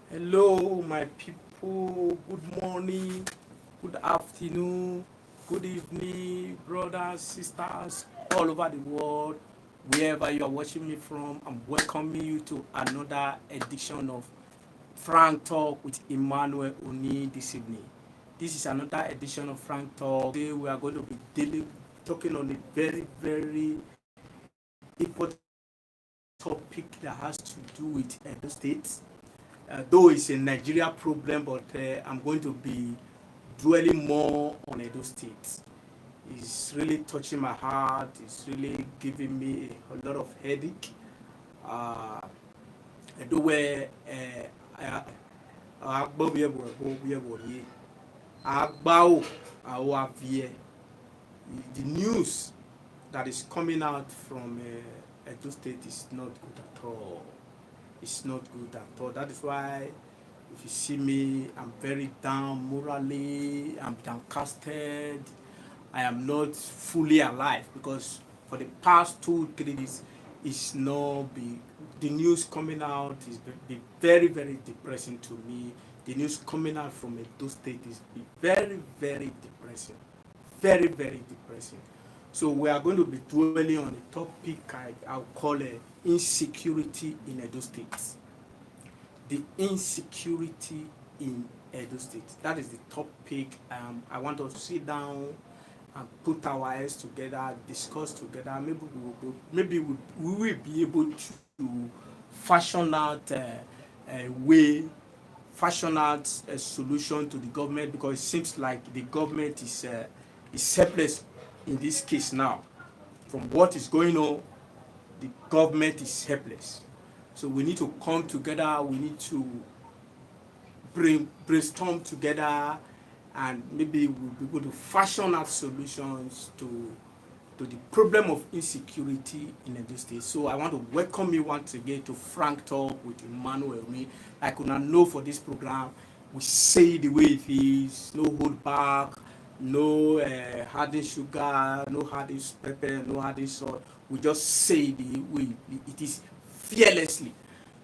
Hello, my people. Good morning, good afternoon, good evening, brothers, sisters, all over the world, wherever you are watching me from. I'm welcoming you to another edition of Frank Talk with Emmanuel Oni this evening. This is another edition of Frank Talk. Today we are going to be talking on a very, very important topic that has to do with Edo State. Though it's a Nigeria problem, but I'm going to be dwelling more on Edo State. It's really touching my heart. It's really giving me a lot of headache. Uh, Edo where the news that is coming out from Edo State is not good at all. It's not good at all. That is why if you see me, I'm very down morally, I'm downcasted, I am not fully alive because for the past 2 3 days it's not be the news coming out is be very, very depressing to me. The news coming out from Edo State is be very, very depressing. Very, very depressing. So we are going to be dwelling on a topic I'll call insecurity in Edo State. The insecurity in Edo State. That is the topic. I want us to sit down and put our heads together, discuss together. Maybe we will be able to fashion out a way, fashion out a solution to the government, because it seems like the government is helpless in this case now. From what is going on, the government is helpless. So we need to come together, we need to brainstorm together, and maybe we'll be able to fashion out solutions to the problem of insecurity in Edo State. So I want to welcome you once again to Frank Talk with Emmanuel. I could not know for this program, we say the way it is, no hold back, no hardened sugar, no hardened pepper, no hardened salt. We just say the way it is fearlessly.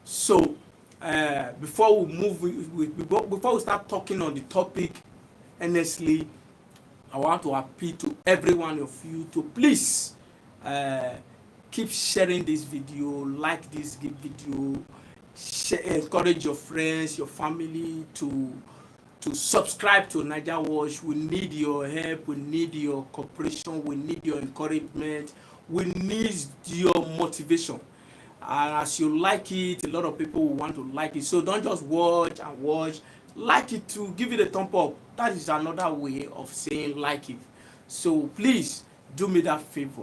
So before we start talking on the topic, honestly, I want to appeal to every one of you to please keep sharing this video, like this video, encourage your friends, your family to subscribe to NIGERIAN Watch. We need your help, we need your cooperation, we need your encouragement, we need your motivation. And as you like it, a lot of people will want to like it. So don't just watch and watch. Like it too, give it a thumb up. That is another way of saying like it. So please do me that favor.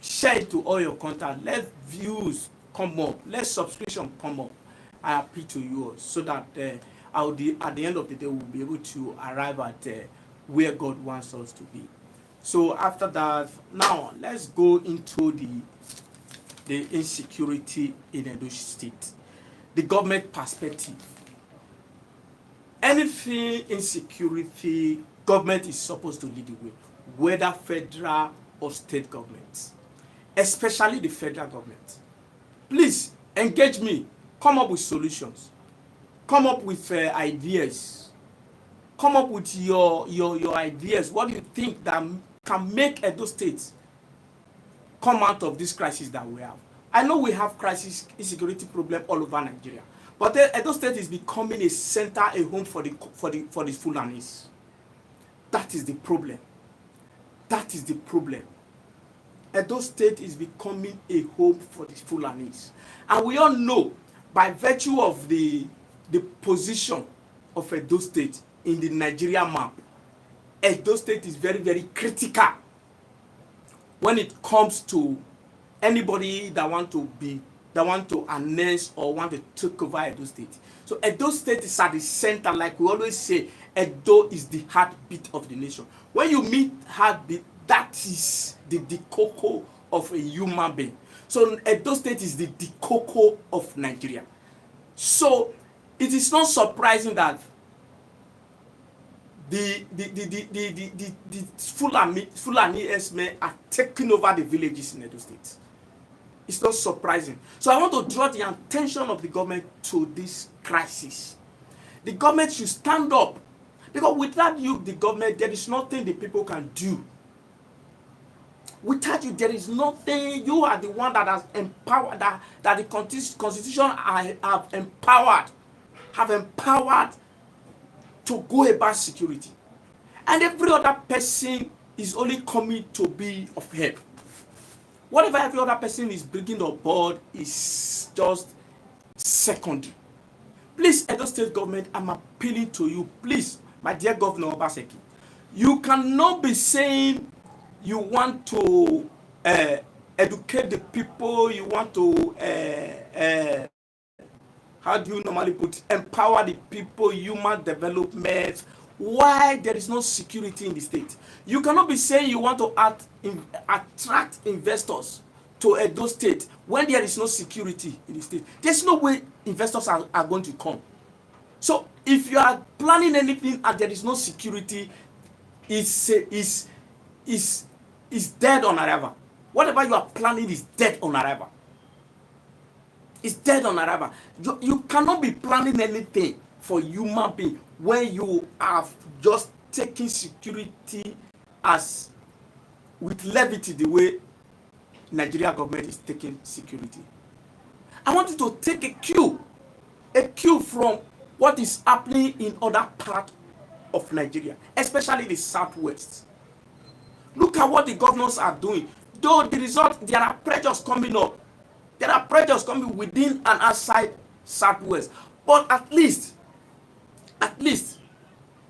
Share it to all your contact. Let views come up. Let subscription come up. I appeal to you so that at the end of the day, we'll be able to arrive at where God wants us to be. So after that, now let's go into the insecurity in Edo State, the government perspective. Anything insecurity, government is supposed to lead the way, whether federal or state governments, especially the federal government. Please engage me, come up with solutions, come up with ideas, come up with your ideas. What do you think that can make Edo State come out of this crisis that we have? I know we have crisis, insecurity problem all over Nigeria, but Edo State is becoming a center, a home for the Fulanis. That is the problem. That is the problem. Edo State is becoming a home for the Fulanis, and we all know by virtue of the position of Edo State in the Nigeria map, Edo State is very, very critical when it comes to anybody that want to annex or want to take over Edo State. So Edo State is at the center, like we always say. Edo is the heartbeat of the nation. When you meet heartbeat, that is the cocoa of a human being. So Edo State is the cocoa of Nigeria. So it is not surprising that the Fulani S-men are taking over the villages in Edo State. It's not surprising. So I want to draw the attention of the government to this crisis The government should stand up. Because without you, the government, there is nothing the people can do. Without you, there is nothing. You are the one that has empowered, that the constitution have empowered to go about security. And every other person is only coming to be of help. Whatever every other person is bringing on board is just secondary. Please, Edo State government, I'm appealing to you. Please, my dear Governor Obaseki, you cannot be saying you want to educate the people, you want to, how do you normally put it, empower the people, human development, why there is no security in the state. You cannot be saying you want to attract investors to Edo State when there is no security in the state. There's no way investors are going to come. So if you are planning anything and there is no security, is dead on arrival. Whatever you are planning is dead on arrival. It's dead on arrival. You cannot be planning anything for human being when you have just taken security as with levity the way Nigeria government is taking security. I want you to take a cue from what is happening in other parts of Nigeria, especially the southwest. Look at what the governors are doing. Though the result, there are pressures coming up. There are pressures coming within and outside southwest. But at least,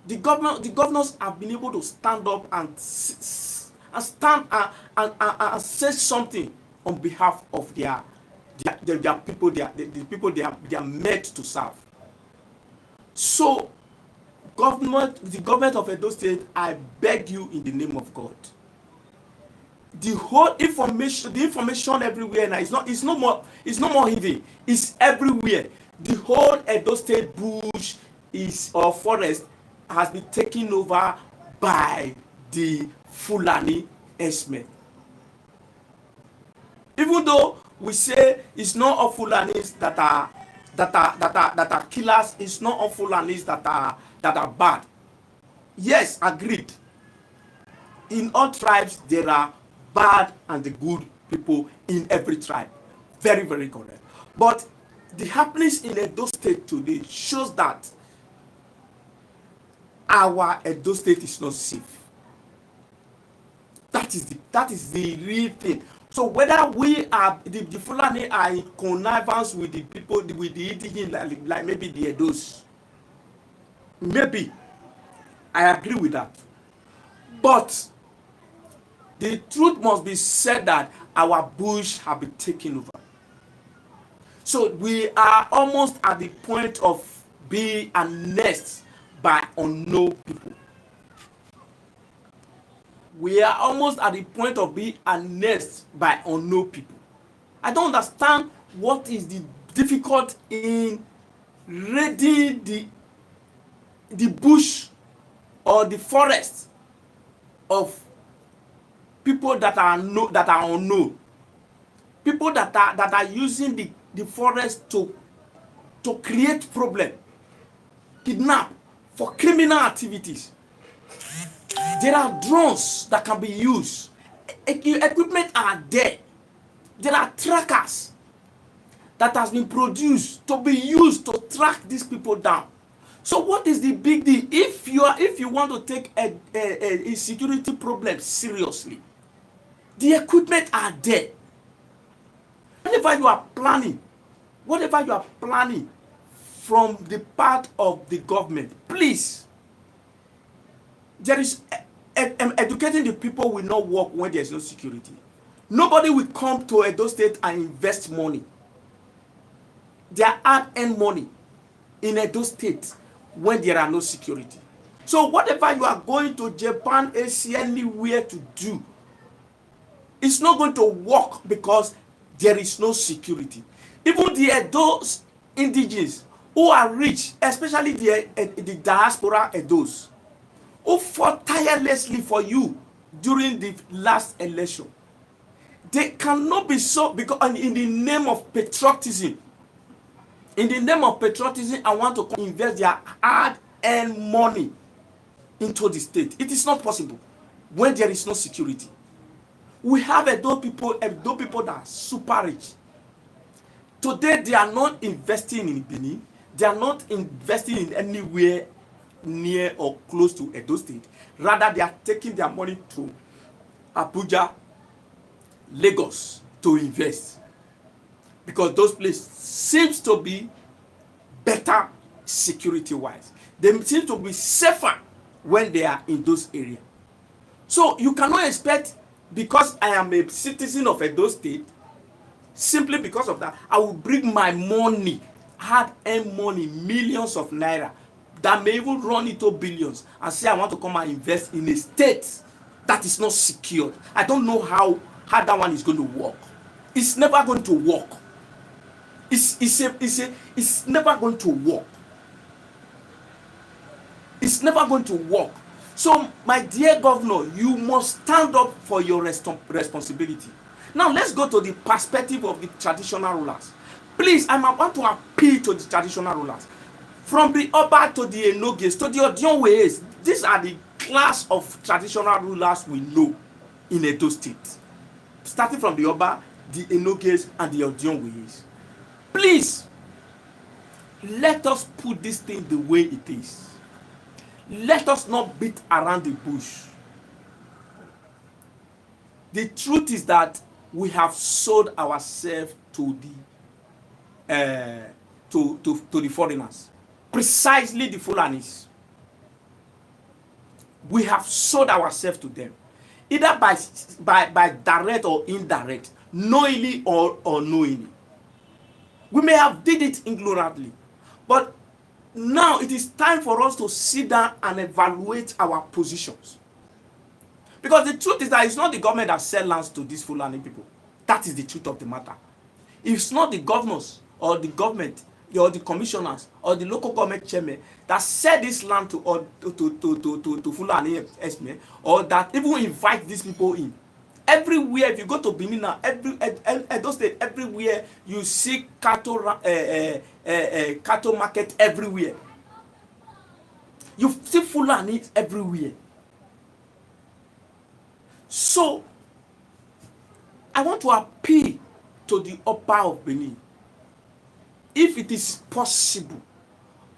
the governors have been able to stand up and stand and say something on behalf of their people, the people they are meant to serve. So, the government of Edo State, I beg you in the name of God. The whole information everywhere now it's no more hidden. It's everywhere. The whole Edo State bush or forest has been taken over by the Fulani herdsmen. Even though we say it's not all Fulanis that are killers, it's not all Fulanis that are bad. Yes, agreed. In all tribes there are bad and the good people in every tribe. Very, very correct. But the happenings in Edo State today shows that our Edo State is not safe. That is the real thing. So whether we are the Fulani are in connivance with the people, with the indigenous, like maybe the Edos, maybe I agree with that. But the truth must be said that our bush have been taken over. So we are almost at the point of being annexed by unknown people. We are almost at the point of being annexed by unknown people. I don't understand what is the difficult in raiding the bush or the forest of people that are unknown. People that are using the forest to create problem, kidnap, for criminal activities. There are drones that can be used. Equipment are there. There are trackers that has been produced to be used to track these people down. So what is the big deal? If you want to take a security problem seriously, the equipment are there. Whatever you are planning from the part of the government, please, there is educating the people will not work when there is no security. Nobody will come to Edo State and invest money. They are hard-earned money in Edo State when there are no security. So whatever you are going to Japan, Asia, anywhere to do, it's not going to work because there is no security. Even the Edo indigenes who are rich, especially the diaspora Edos, who fought tirelessly for you during the last election, they cannot be so, because in the name of patriotism, In the name of patriotism, I want to invest their hard-earned money into the state. It is not possible when there is no security. We have Edo people that are super rich. Today, they are not investing in Benin. They are not investing in anywhere near or close to Edo State. Rather, they are taking their money to Abuja, Lagos to invest. Because those places seems to be better security-wise. They seem to be safer when they are in those areas. So you cannot expect, because I am a citizen of Edo State, simply because of that, I will bring my money, hard-earned money, millions of naira, that may even run into billions, and say I want to come and invest in a state that is not secured. I don't know how that one is going to work. It's never going to work. It's never going to work. It's never going to work. So, my dear governor, you must stand up for your responsibility. Now, let's go to the perspective of the traditional rulers. Please, I want to appeal to the traditional rulers. From the Oba to the Enoges to the Odionwes, these are the class of traditional rulers we know in Edo State. Starting from the Oba, the Enoges, and the Odionwes. Please, let us put this thing the way it is. Let us not beat around the bush. The truth is that we have sold ourselves to the foreigners, precisely the Fulanis. We have sold ourselves to them, either by direct or indirect, knowingly or unknowingly. We may have did it ignorantly, but now it is time for us to sit down and evaluate our positions. Because the truth is that it's not the government that sells lands to these Fulani people. That is the truth of the matter. It's not the governors or the government or the commissioners or the local government chairman that sell this land to Fulani Esme, or that even invite these people in. Everywhere, if you go to Benin now, Edo State, everywhere you see cattle market everywhere. You see Fulani everywhere. So, I want to appeal to the Oba of Benin. If it is possible,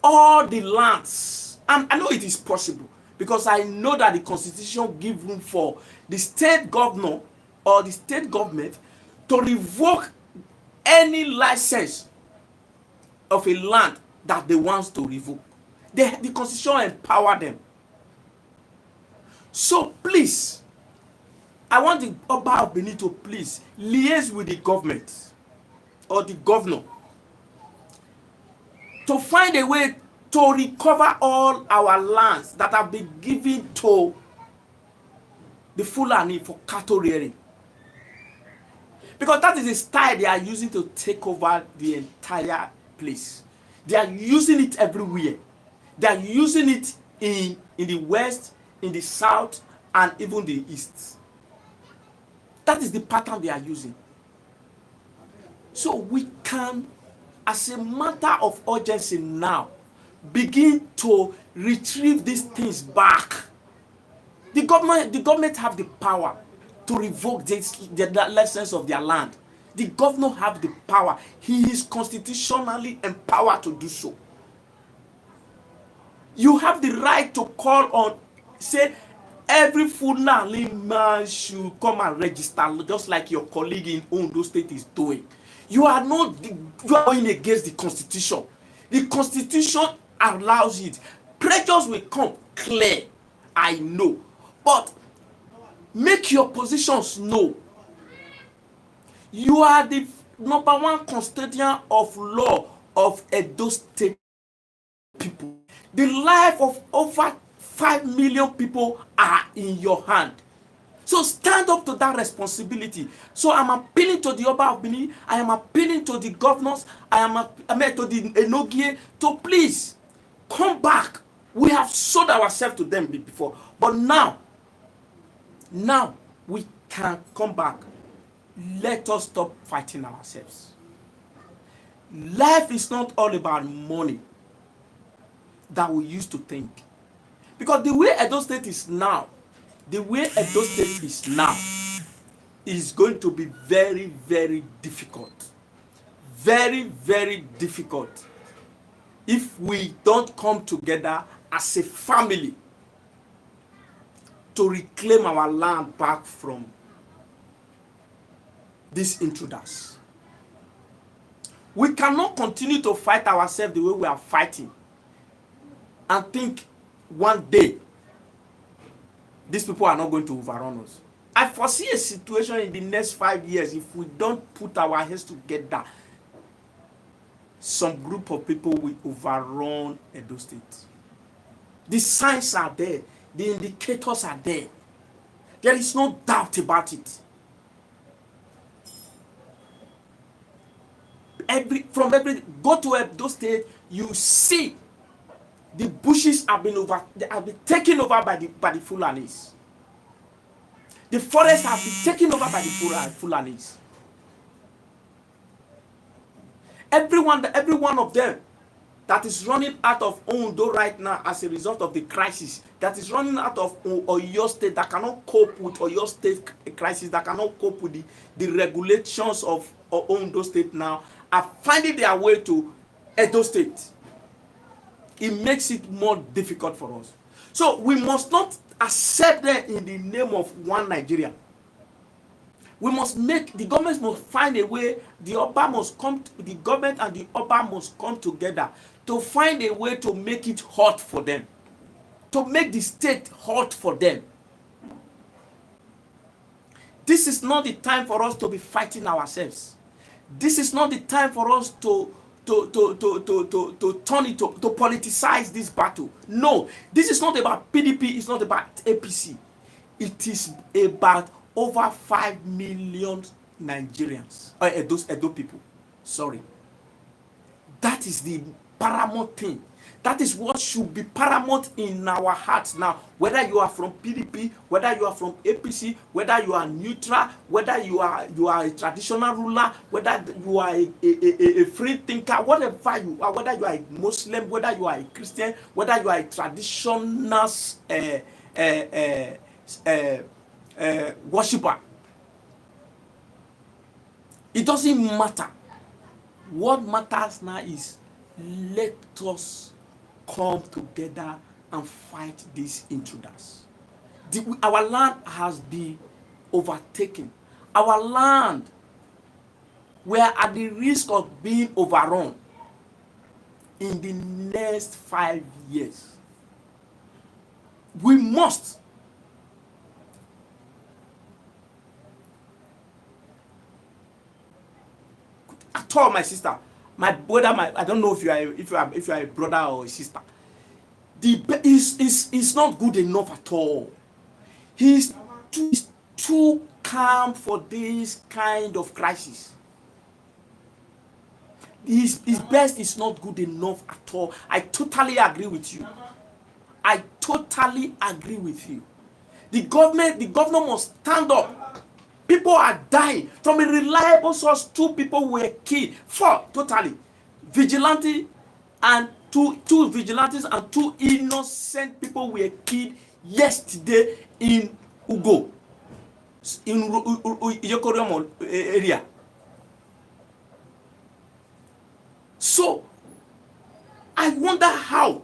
all the lands, and I know it is possible, because I know that the constitution gives room for the state governor or the state government to revoke any license of a land that they want to revoke. The constitution empower them. So please, I want the Oba of Benin to please liaise with the government or the governor to find a way to recover all our lands that have been given to the Fulani for cattle rearing. Because that is the style they are using to take over the entire place. They are using it everywhere. They are using it in the west, in the south, and even the east. That is the pattern they are using. So we can, as a matter of urgency now, begin to retrieve these things back. The government have the power to revoke the license of their land. The governor have the power. He is constitutionally empowered to do so. You have the right to call on, say, every Fulani man should come and register, just like your colleague in Ondo State is doing. You are going against the Constitution. The Constitution allows it. Pressures will come clear, I know. But make your positions known. You are the number one custodian of law of Edo State people. The life of over 5 million people are in your hand. So stand up to that responsibility. So I'm appealing to the Oba of Benin. I am appealing to the governors. I am to the Enogie to please come back. We have sold ourselves to them before. But now we can come back. Let us stop fighting ourselves. Life is not all about money that we used to think. Because the way Edo State is now, is going to be very, very difficult. Very, very difficult if we don't come together as a family to reclaim our land back from these intruders. We cannot continue to fight ourselves the way we are fighting and think one day these people are not going to overrun us. I foresee a situation in the next 5 years, if we don't put our heads together, some group of people will overrun Edo State. The signs are there. The indicators are there. There is no doubt about it. Go to Edo State, you see the bushes have been taken over by the Fulanis. The forests have been taken over by the Fulanis. Every one of them that is running out of Ondo right now as a result of the crisis, that is running out of Oyo State, that cannot cope with Oyo State crisis, that cannot cope with the regulations of Ondo State now, are finding their way to Edo State. It makes it more difficult for us. So we must not accept them in the name of one Nigeria. We must the government must find a way, the government and the Oba must come together to find a way to make it hot for them. To make the state hot for them. This is not the time for us to be fighting ourselves. This is not the time for us to turn it to politicize this battle. No, this is not about PDP, it's not about APC. It is about over 5 million Nigerians, or Edo people. Sorry. That is the paramount thing. That is what should be paramount in our hearts now. Whether you are from PDP, whether you are from APC, whether you are neutral, whether you are a traditional ruler, whether you are a free thinker, whatever you are, whether you are a Muslim, whether you are a Christian, whether you are a traditional worshipper. It doesn't matter. What matters now is let us come together and fight these intruders. Our land has been overtaken. Our land, we are at the risk of being overrun in the next 5 years. We must at all, my sister, my brother, I don't know if you are a brother or a sister. Is not good enough at all. He's too calm for this kind of crisis. His best is not good enough at all. I totally agree with you. I totally agree with you. The governor must stand up. People are dying. From a reliable source, 2 people were killed. 4 totally. Vigilante and two vigilantes and 2 innocent people were killed yesterday in Ugo, in Yokoriamo area. So, I wonder how.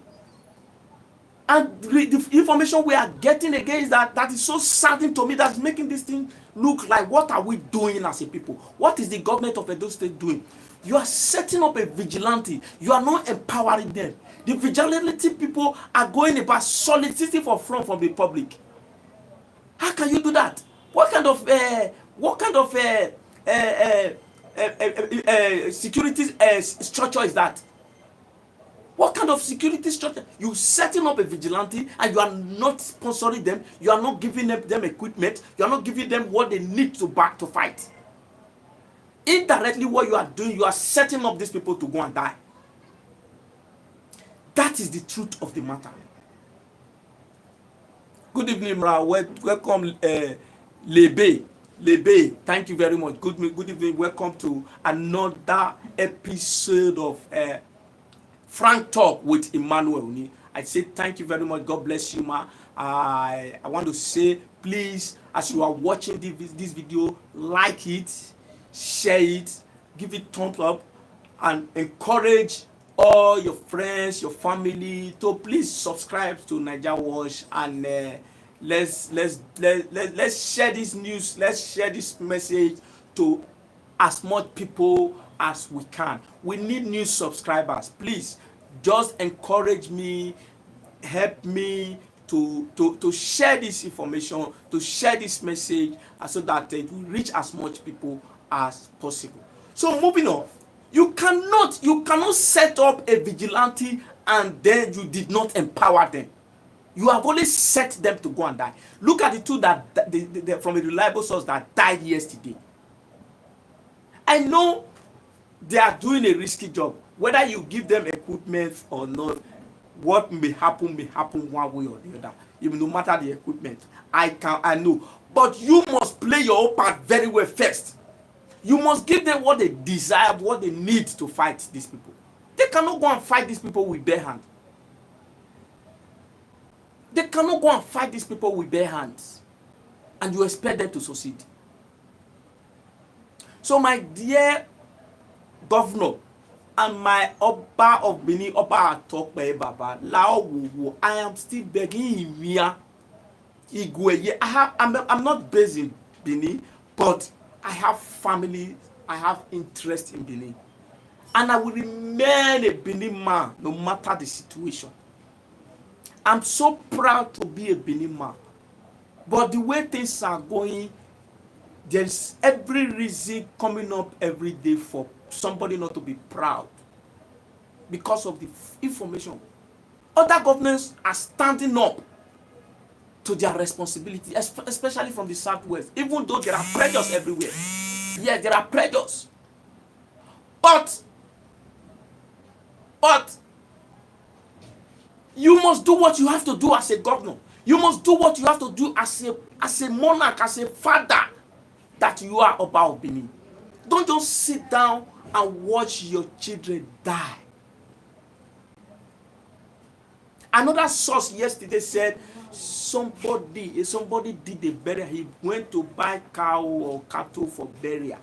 And the information we are getting again is that is so saddening to me, that's making this thing look like, what are we doing as a people? What is the government of Edo State doing? You are setting up a vigilante. You are not empowering them. The vigilante people are going about soliciting for front from the public. How can you do that? What kind of security structure is that? What kind of security structure? You setting up a vigilante and you are not sponsoring them. You are not giving them equipment. You are not giving them what they need to fight. Indirectly, what you are doing, you are setting up these people to go and die. That is the truth of the matter. Good evening, Mra. Welcome, Lebe. Lebe, thank you very much. Good evening. Welcome to another episode of Frank Talk with Emmanuel. I say thank you very much. God bless you, ma. I want to say, please, as you are watching this video, like it, share it, give it thumbs up, and encourage all your friends, your family to please subscribe to NAIJA Watch, and let's share this news. Let's share this message to as much people as we can. We need new subscribers. Please just encourage me, help me to share this information, to share this message, so that it will reach as much people as possible. So moving on, you cannot set up a vigilante and then you did not empower them. You have only set them to go and die. Look at the two that from a reliable source that died yesterday. I know they are doing a risky job. Whether you give them equipment or not, what may happen one way or the other. Even no matter the equipment, I know. But you must play your own part very well first. You must give them what they desire, what they need to fight these people. They cannot go and fight these people with bare hands. They cannot go and fight these people with bare hands, and you expect them to succeed. So my dear governor and my Oba of Benin, Oba Atokpe Baba, I am still begging him here. I'm not based in Benin, but I have family, I have interest in Benin. And I will remain a Benin man no matter the situation. I'm so proud to be a Benin man. But the way things are going, there's every reason coming up every day for somebody not to be proud because of the information. Other governments are standing up to their responsibility, especially from the southwest, even though there are pressures everywhere. Yes, there are pressures. But you must do what you have to do as a governor. You must do what you have to do as a monarch, as a father that you are about Benin. Don't just sit down and watch your children die. Another source yesterday said somebody did a burial. He went to buy cow or cattle for burial.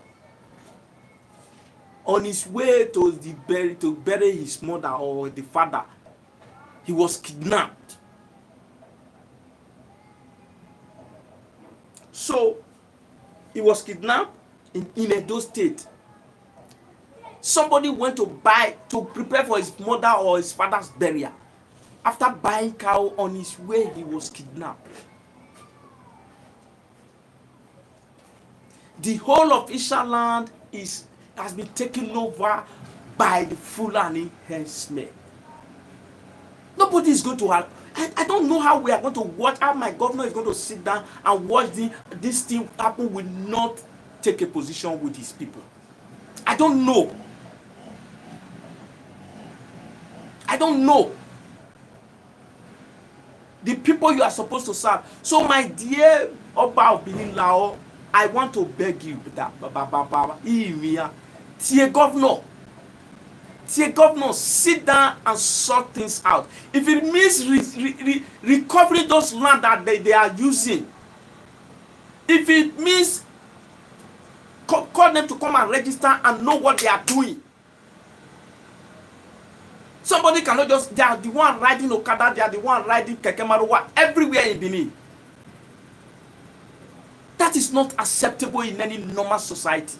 On his way to bury his mother or the father, he was kidnapped. So he was kidnapped in Edo State. Somebody went to prepare for his mother or his father's burial. After buying cow, on his way, he was kidnapped. The whole of Ishaland has been taken over by the Fulani herdsmen. Nobody is going to help. I don't know how we are going to watch, how my governor is going to sit down and watch this thing happen, will not take a position with his people. I don't know. I don't know. The people you are supposed to serve. So my dear Oba of Benin Lao, I want to beg you that Tie governor, sit down and sort things out. If it means recovering those land that they are using, if it means call them to come and register and know what they are doing. Somebody cannot just, they are the one riding Okada, they are the one riding Keke Maruwa everywhere in Benin. That is not acceptable in any normal society.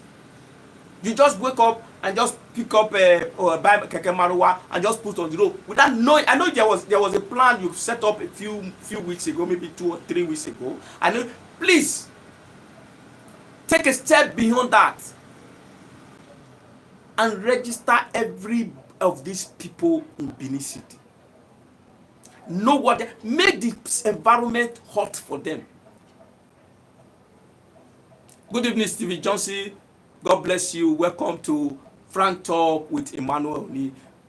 You just wake up and just pick up or buy Keke Maruwa and just put on the road without knowing. I know there was a plan you set up a few weeks ago, maybe 2 or 3 weeks ago. I know, please take a step beyond that and register every of these people in Benin City. Know what they make the environment hot for them. Good evening, Stevie Johnson. God bless you. Welcome to Frank Talk with Emmanuel.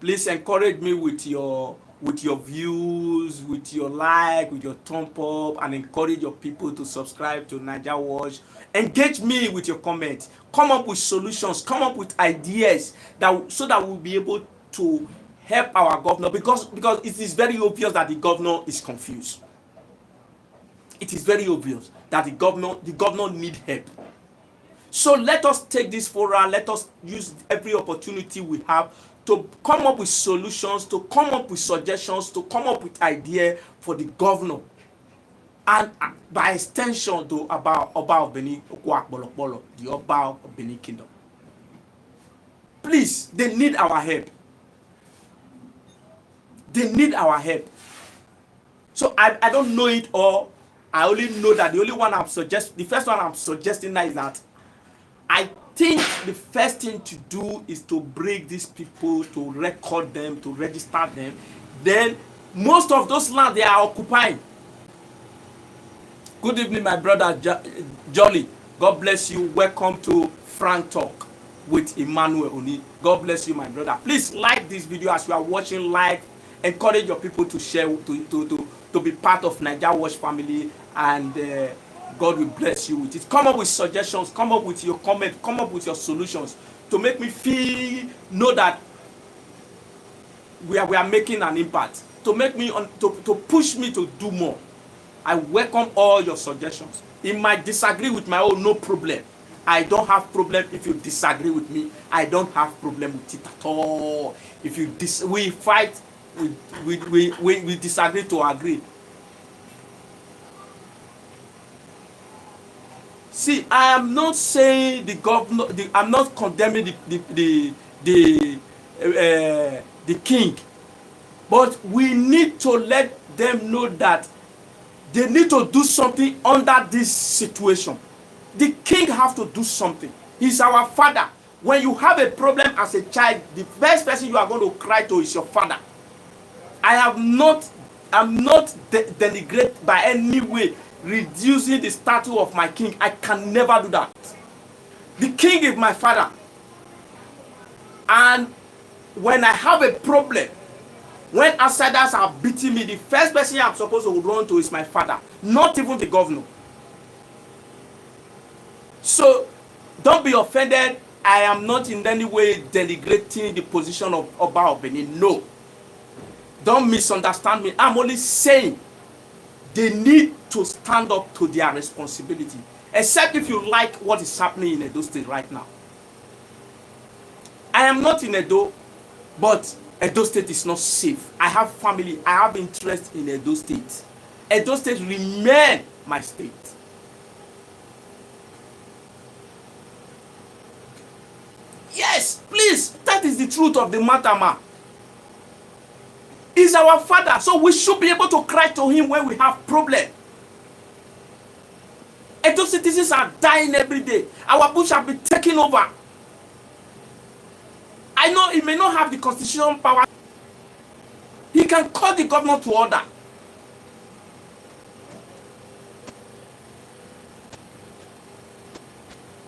Please encourage me with your with your views, with your like, with your thumb up, and encourage your people to subscribe to Naija Watch. Engage me with your comments. Come up with solutions. Come up with ideas so that we'll be able to help our governor, because it is very obvious that the governor is confused. It is very obvious that the governor needs help. So let us take this forum. Let us use every opportunity we have to come up with solutions, to come up with suggestions, to come up with ideas for the governor, and by extension to Oba of Benin, the Oba of Benin Kingdom. Please, they need our help. They need our help. So I don't know it all. I only know that the first one I'm suggesting now is that I think the first thing to do is to break these people, to record them, to register them. Then most of those lands they are occupying. Good evening, my brother Jolly. God bless you. Welcome to Frank Talk with Emmanuel Oni. God bless you, my brother. Please like this video as you are watching live. Encourage your people to share, to be part of Naija Watch family, and God will bless you with it. Come up with suggestions, come up with your comments, come up with your solutions to make me know that we are making an impact, to make me to push me to do more. I welcome all your suggestions. You might disagree with my own, no problem. I don't have problem if you disagree with me. I don't have problem with it at all. If you we fight, we disagree to agree. See, I am not saying the governor. I'm not condemning the king, but we need to let them know that they need to do something under this situation. The king have to do something. He's our father. When you have a problem as a child, the first person you are going to cry to is your father. I'm not denigrate by any way, reducing the stature of my king. I can never do that. The king is my father. And when I have a problem, when outsiders are beating me, the first person I'm supposed to run to is my father, not even the governor. So don't be offended. I am not in any way denigrating the position of Oba of Benin. No. Don't misunderstand me. I'm only saying they need to stand up to their responsibility. Except if you like what is happening in Edo State right now. I am not in Edo, but Edo State is not safe. I have family. I have interest in Edo State. Edo State remain my state. Yes, please. That is the truth of the matter, man. He's our father, so we should be able to cry to him when we have problem. Edo citizens are dying every day. Our bush have been taken over. I know he may not have the constitutional power. He can call the governor to order.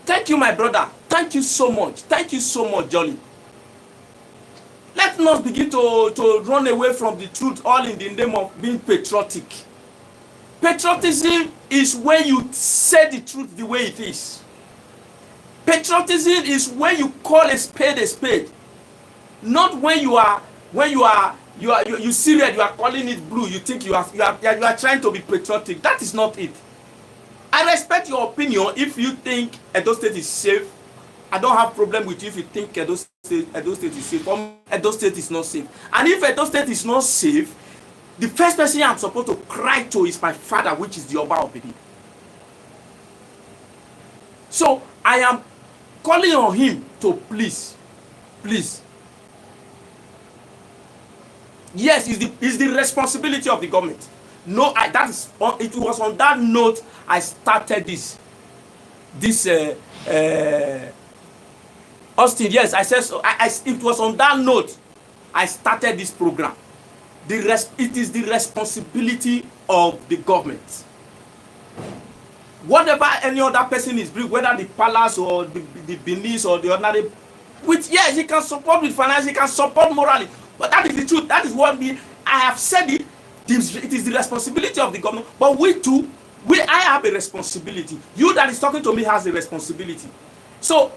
Thank you, my brother. Thank you so much. Thank you so much, Jolly. Let's not begin to run away from the truth all in the name of being patriotic. Patriotism is when you say the truth the way it is. Patriotism is when you call a spade, not when you serious, you are calling it blue. You think you are trying to be patriotic. That is not it. I respect your opinion. If you think Edo State is safe, I don't have problem with you if you think Edo State is safe. Edo State is not safe. And if Edo State is not safe, the first person I'm supposed to cry to is my father, which is the Oba of Benin. So I am calling on him to please. Yes, it's the responsibility of the government. No, it was on that note I started this. Austin, yes, I said so. It was on that note I started this program. It is the responsibility of the government. Whatever any other person is doing, whether the palace or the Benin or the ordinary, yes, he can support with finance, he can support morally. But that is the truth. That is what I have said it. It is the responsibility of the government. But we too, I have a responsibility. You that is talking to me has a responsibility. So,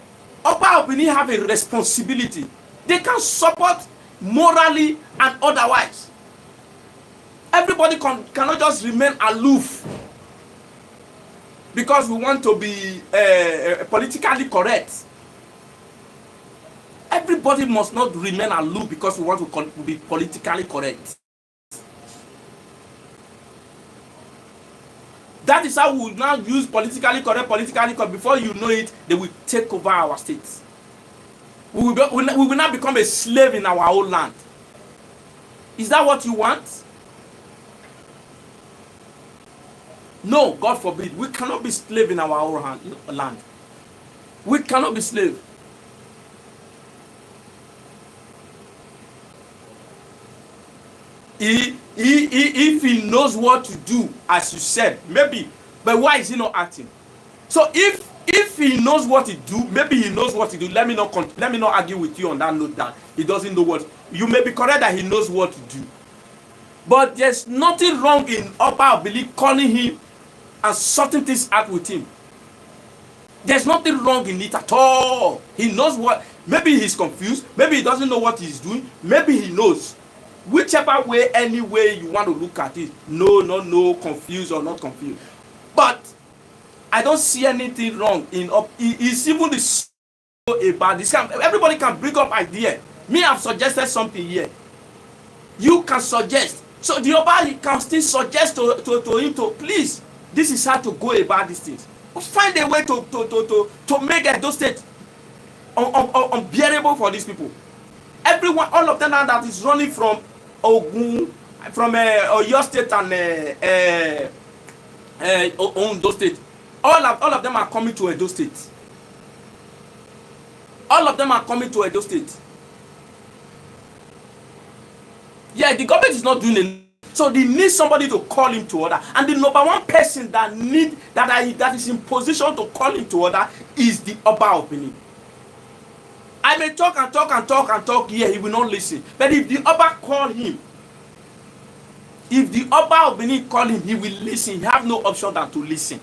Oba Obini have a responsibility. They can support morally and otherwise. Everybody cannot just remain aloof because we want to be politically correct. Everybody must not remain aloof because we want to be politically correct. That is how we will now use politically correct. Before you know it, they will take over our states. We will not become a slave in our own land. Is that what you want? No, God forbid. We cannot be slave in our own land. We cannot be slave. If he knows what to do, as you said, maybe, but why is he not acting? So if he knows what to do, maybe he knows what to do. Let me not argue with you on that note that he doesn't know what. You may be correct that he knows what to do, but there's nothing wrong in Oba Obili calling him and sorting things out with him. There's nothing wrong in it at all. He knows what. Maybe he's confused. Maybe he doesn't know what he's doing. Maybe he knows. Whichever way, any way you want to look at it, no, confused or not confused. But I don't see anything wrong in it's even the so about this. Everybody can bring up idea. Me, I've suggested something here. You can suggest. So the Oba can still suggest to him to please. This is how to go about these things. Find a way to make those states unbearable for these people. Everyone, all of them now that is running from Ogun, from Oyo State and Ondo State, all of them are coming to Edo State. All of them are coming to Edo State. Yeah, the government is not doing it. So they need somebody to call him to order. And the number one person that is in position to call him to order is the Oba Obini. I may talk here, he will not listen. But if the Oba call him, if the Oba Obini call him, he will listen. He have no option than to listen.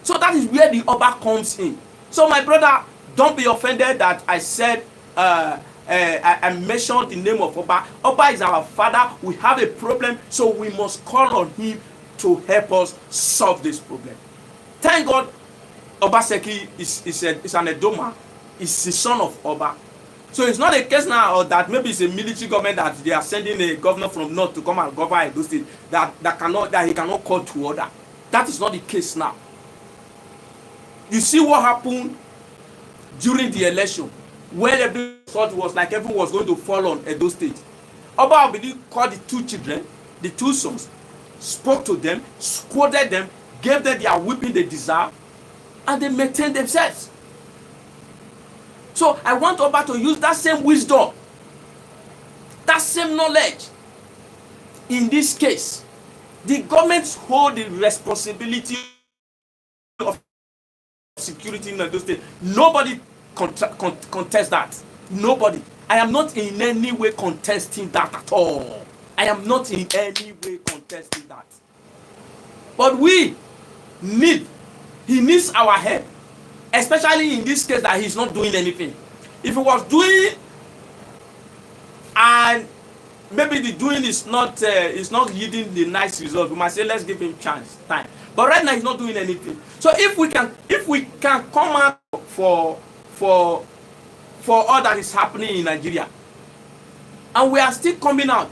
So that is where the Oba comes in. So my brother, don't be offended that I said I mentioned the name of Oba. Oba is our father. We have a problem, so we must call on him to help us solve this problem. Thank God, Obaseki is an Edoma. Is the son of Oba. So it's not a case now that maybe it's a military government that they are sending a governor from north to come and govern Edo State that he cannot call to order. That is not the case now. You see what happened during the election, where everyone thought was like everyone was going to fall on Edo State. Oba Obidi called the two children, the two sons, spoke to them, scolded them, gave them their whipping they deserve, and they maintained themselves. So I want Oba to use that same wisdom, that same knowledge. In this case, the governments hold the responsibility of security in the state. Nobody contests that. Nobody. I am not in any way contesting that at all. I am not in any way contesting that. But he needs our help. Especially in this case that he's not doing anything. If he was doing, and maybe the doing is not yielding the nice result, we might say let's give him time. But right now he's not doing anything. So if we can come out for all that is happening in Nigeria, and we are still coming out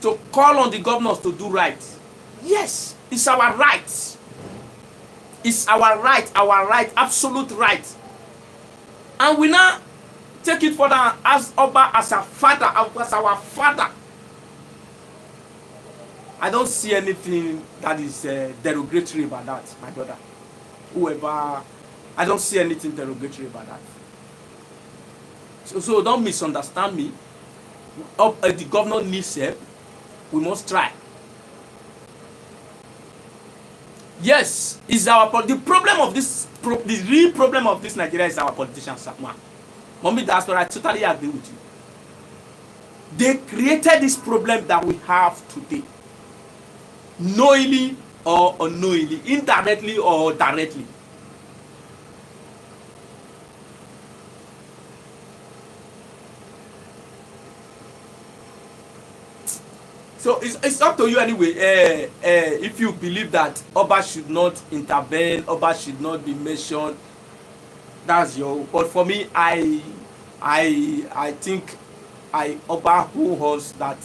to call on the governors to do right, yes, it's our right. It's our right, absolute right. And we now take it further as Oba, as our father. I don't see anything that is derogatory about that, my brother. I don't see anything derogatory about that. So don't misunderstand me. The governor needs help. We must try. Yes, is the problem of this. The real problem of this Nigeria is our politicians. Mommy, that's what I totally agree with you. They created this problem that we have today, knowingly or unknowingly, indirectly or directly. So it's up to you anyway. If you believe that Oba should not intervene, Oba should not be mentioned, that's your. But for me, I think Oba who holds that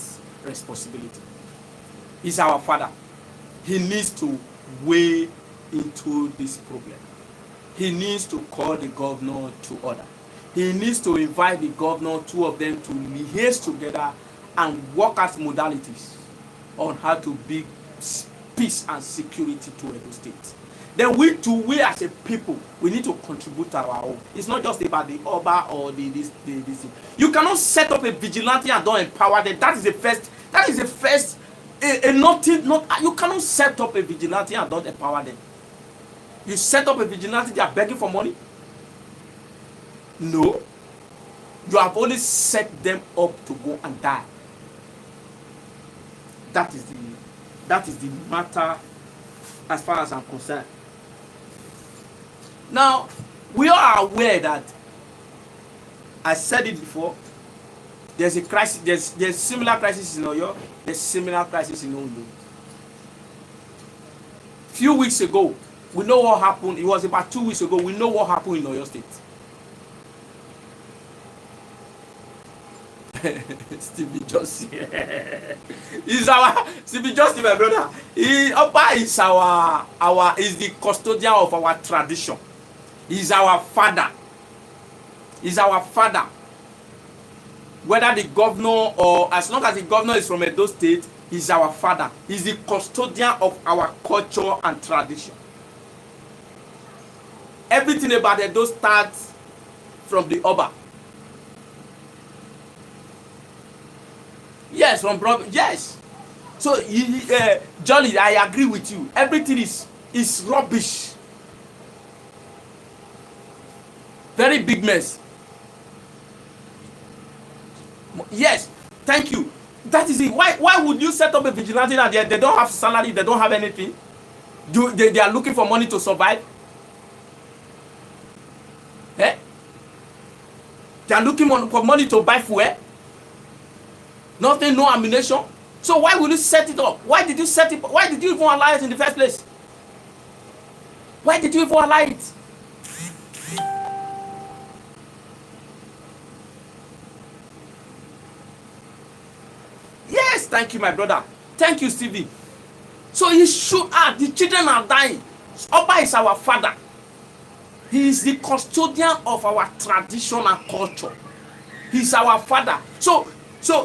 responsibility. He's our father. He needs to weigh into this problem. He needs to call the governor to order. He needs to invite the governor, two of them, to liaise together and work out modalities on how to bring peace and security to Edo State. Then we as a people, we need to contribute our own. It's not just about the Oba or this. You cannot set up a vigilante and don't empower them. That is the first. You cannot set up a vigilante and don't empower them. You set up a vigilante, they are begging for money. No. You have only set them up to go and die. That is the matter as far as I'm concerned. Now, we are aware that, I said it before, there's a crisis, there's similar crisis in Oyo, there's similar crisis in Ondo. Few weeks ago, we know what happened. It was about 2 weeks ago, we know what happened in Oyo State. Stevie Josie. Stevie Josie, my brother. Oba is is the custodian of our tradition. He's our father. He's our father. Whether the governor or as long as the governor is from Edo State, he's our father. He's the custodian of our culture and tradition. Everything about Edo starts from the Oba. Yes, yes. So, Jolly, I agree with you. Everything is rubbish. Very big mess. Yes, thank you. That is it. Why would you set up a vigilante and they don't have salary, they don't have anything? They are looking for money to survive? Eh? They are looking for money to buy fuel? Nothing, no ammunition. So why would you set it up? Why did you set it? Why did you even allow it in the first place? Why did you even allow it? Yes, thank you, my brother. Thank you, Stevie. So he should have. The children are dying. Oba is our father. He is the custodian of our tradition and culture. He's our father. So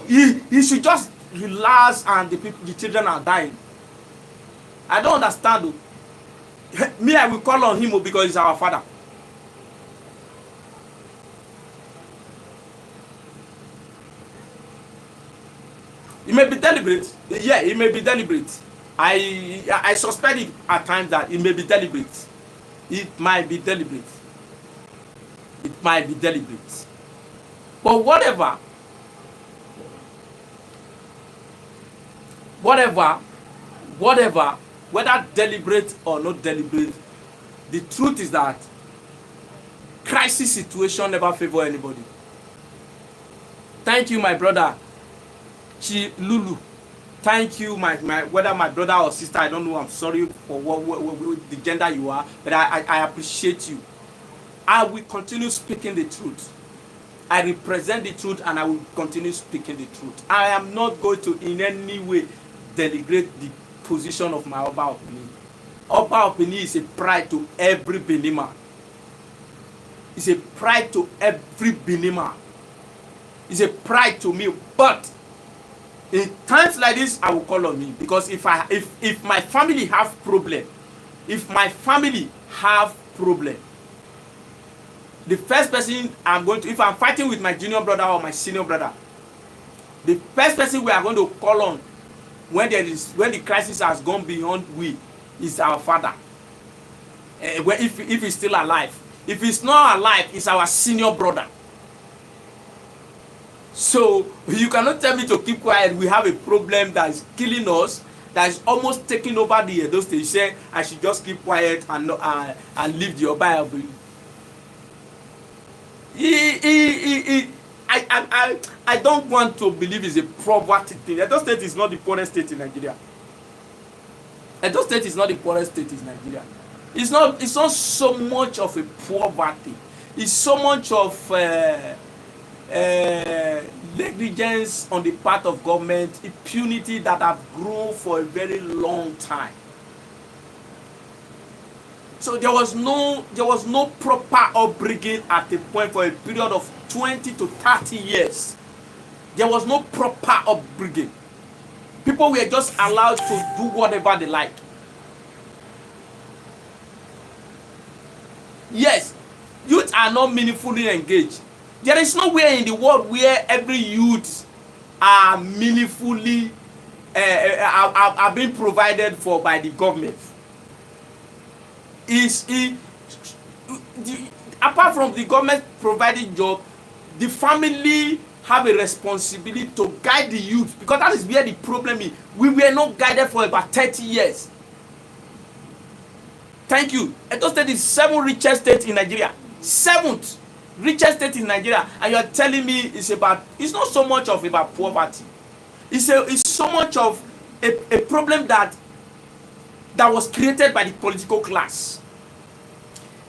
he should just relax and the children are dying. I don't understand. Me, I will call on him because he's our father. It may be deliberate. Yeah, it may be deliberate. I suspect it at times that it may be deliberate. It might be deliberate. It might be deliberate. But whatever, whether deliberate or not deliberate, the truth is that crisis situation never favor anybody. Thank you, my brother. Lulu. Thank you, my whether my brother or sister, I don't know. I'm sorry for what the gender you are, but I appreciate you. I will continue speaking the truth. I represent the truth and I will continue speaking the truth. I am not going to in any way denigrate the position of my Oba Opini. Oba Opini is a pride to every Benima. It's a pride to every Benima. It's a pride to me. But in times like this, I will call on me because if my family have problem, the first person I'm going to, if I'm fighting with my junior brother or my senior brother, the first person we are going to call on when the crisis has gone beyond we is our father. If he's still alive. If he's not alive, it's our senior brother. So you cannot tell me to keep quiet. We have a problem that is killing us, that is almost taking over the Edo State. You say I should just keep quiet and leave the Oba. I don't want to believe it's a poverty thing. Edo State is not the poorest state in Nigeria. Edo State is not the poorest state in Nigeria. It's not so much of a poverty. It's so much of negligence on the part of government, impunity that have grown for a very long time. So there was no proper upbringing at a point for a period of 20 to 30 years. There was no proper upbringing. People were just allowed to do whatever they like. Yes, youth are not meaningfully engaged. There is nowhere in the world where every youth are meaningfully are being provided for by the government. Apart from the government providing job, the family have a responsibility to guide the youth, because that is where the problem is. We were not guided for about 30 years. Thank you. Edo State is 7th richest state in Nigeria. 7th richest state in Nigeria, and you are telling me it's not so much of about poverty. It's so much of a problem that was created by the political class.